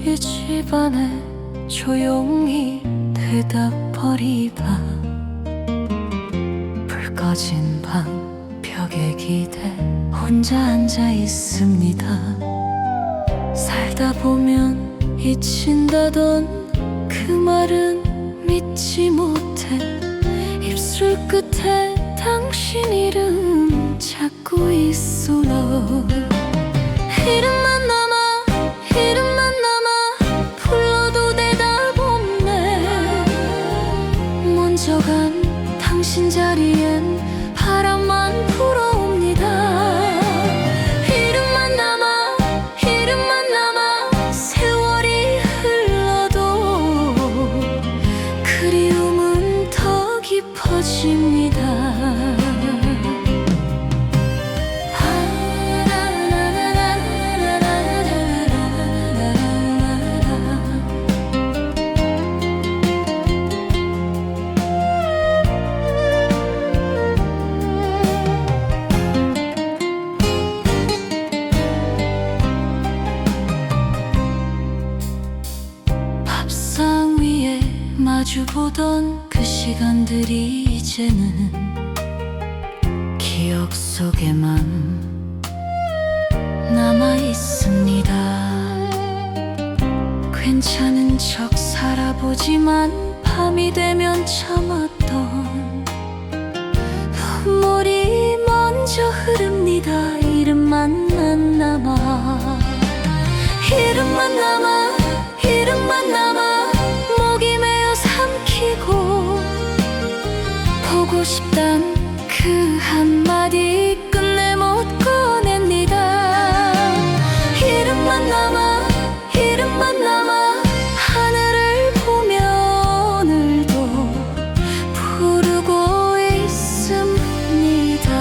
이 집안에 조용히 들다버리다 불 꺼진 방 벽에 기대 혼자 앉아 있습니다. 살다 보면 잊힌다던 그 말은 믿지 못해 입술 끝에 당신 이름 찾고 있어요. 이름만 남아 불러도 대답 없네. 먼저 간 당신 자리엔 바람만 불어옵니다. 이름만 남아 세월이 흘러도 그리움은 더 깊어집니다. 마주보던 그 시간들이 이제는 기억 속에만 남아있습니다. 괜찮은 척 살아보지만 밤이 되면 참았던 눈물이 먼저 흐릅니다. 이름만 안 남아 이름만 남아 목이 메어 삼키고 보고 싶단 그 한마디 끝내 못 꺼냅니다. 이름만 남아 하늘을 보며 오늘도 부르고 있습니다.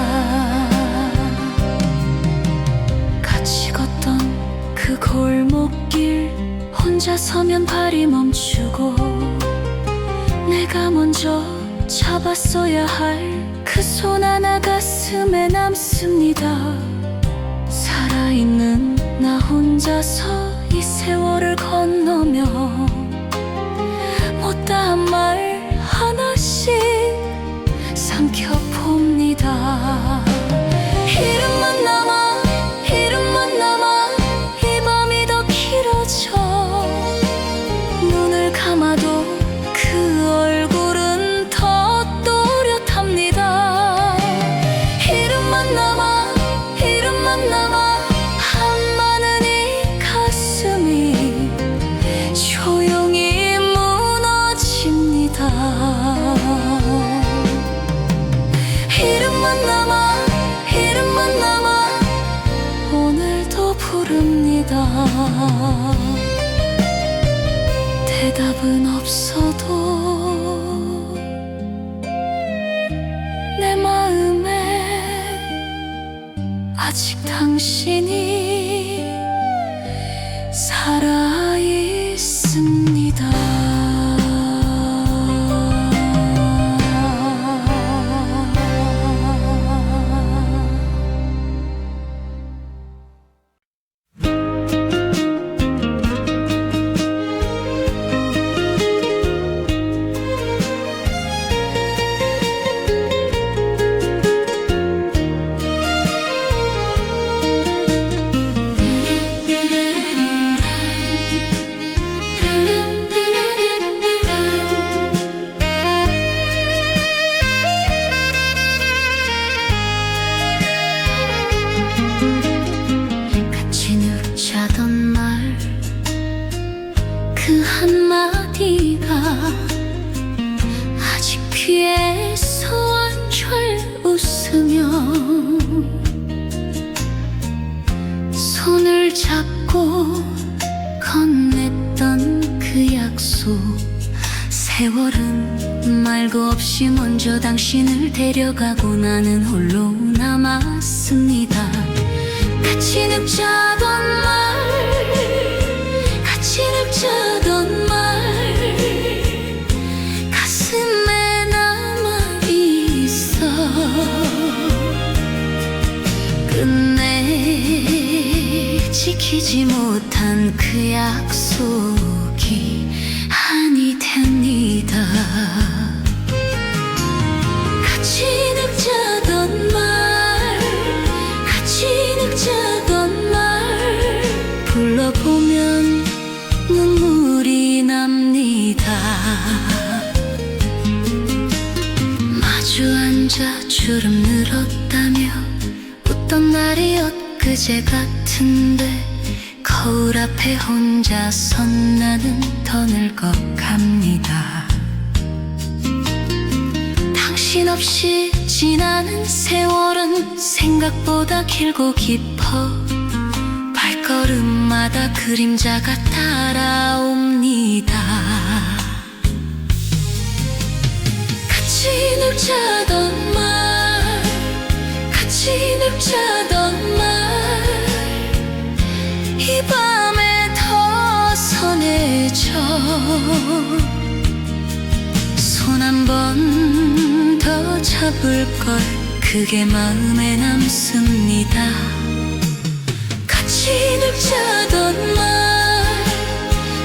같이 걷던 그 골목길 혼자 서면 발이 멈추고 내가 먼저 잡았어야 할 그 손 하나 가슴에 남습니다. 살아있는 나 혼자서 이 세월을 건너며 못다한 말 하나씩 삼켜봅니다. 이름만 남아 이 밤이 더 길어져 눈을 감아도 그 얼굴은 더 또렷합니다. 이름만 남아 한많은 이 가슴이 조용히 무너집니다. 이름만 남아 오늘도 부릅니다. 대답은 없어도 내 마음에 아직 당신이 살아있습니다. 세월은 말고 없이 먼저 당신을 데려가고 나는 홀로 남았습니다. 같이 늙자던 말, 같이 늙자던 말, 가슴에 남아있어. 끝내 지키지 못한 그 약속이 한이 됩니다. 같이 늙자던 말, 같이 늙자던 말, 불러보면 눈물이 납니다. 마주 앉아 주름 늘었다며 웃던 날이 엊그제 같은데 거울 앞에 혼자선 나는 더 늙어갑니다. 당신 없이 지나는 세월은 생각보다 길고 깊어. 발걸음마다 그림자가 따라옵니다. 같이 늙자던 말, 같이 늙자던 말, 이 밤에 더 선해져. 손 한 번 더 잡을 걸, 그게 마음에 남습니다. 같이 늙자던 말,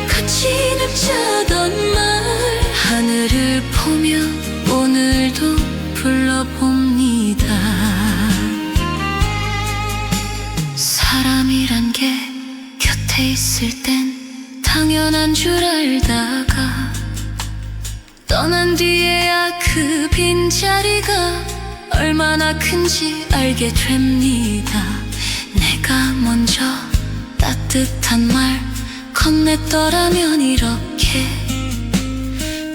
같이 늙자던 말, 하늘을 보며 오늘도 불러봅니다. 사람이란 게 곁에 있을 땐 당연한 줄 알다가 떠난 뒤에야 그 빈자리가 얼마나 큰지 알게 됩니다. 내가 먼저 따뜻한 말 건넸더라면 이렇게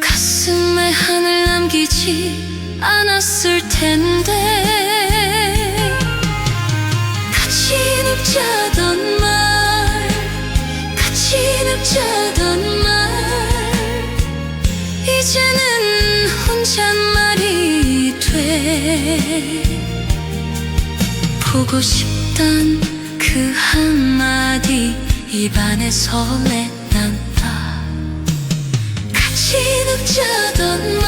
가슴에 한을 남기지 않았을 텐데. 같이 늙자던 말, 같이 늙자던 말, 이제는 혼잣말이 돼. 보고 싶단 그 한마디 입안에서 내난다. 같이 늙자던 말,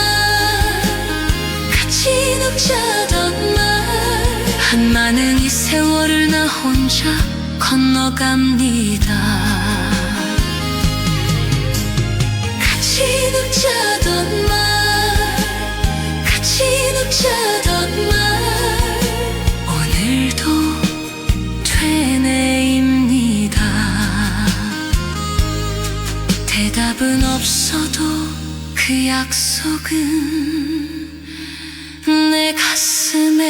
같이 늙자던 말, 한많은 이 세월을 나 혼자 건너갑니다. 같이 늙자던 말, 같이 늙자던 말, 오늘도 되뇌입니다. 대답은 없어도 그 약속은 내 가슴에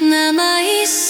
남아있어.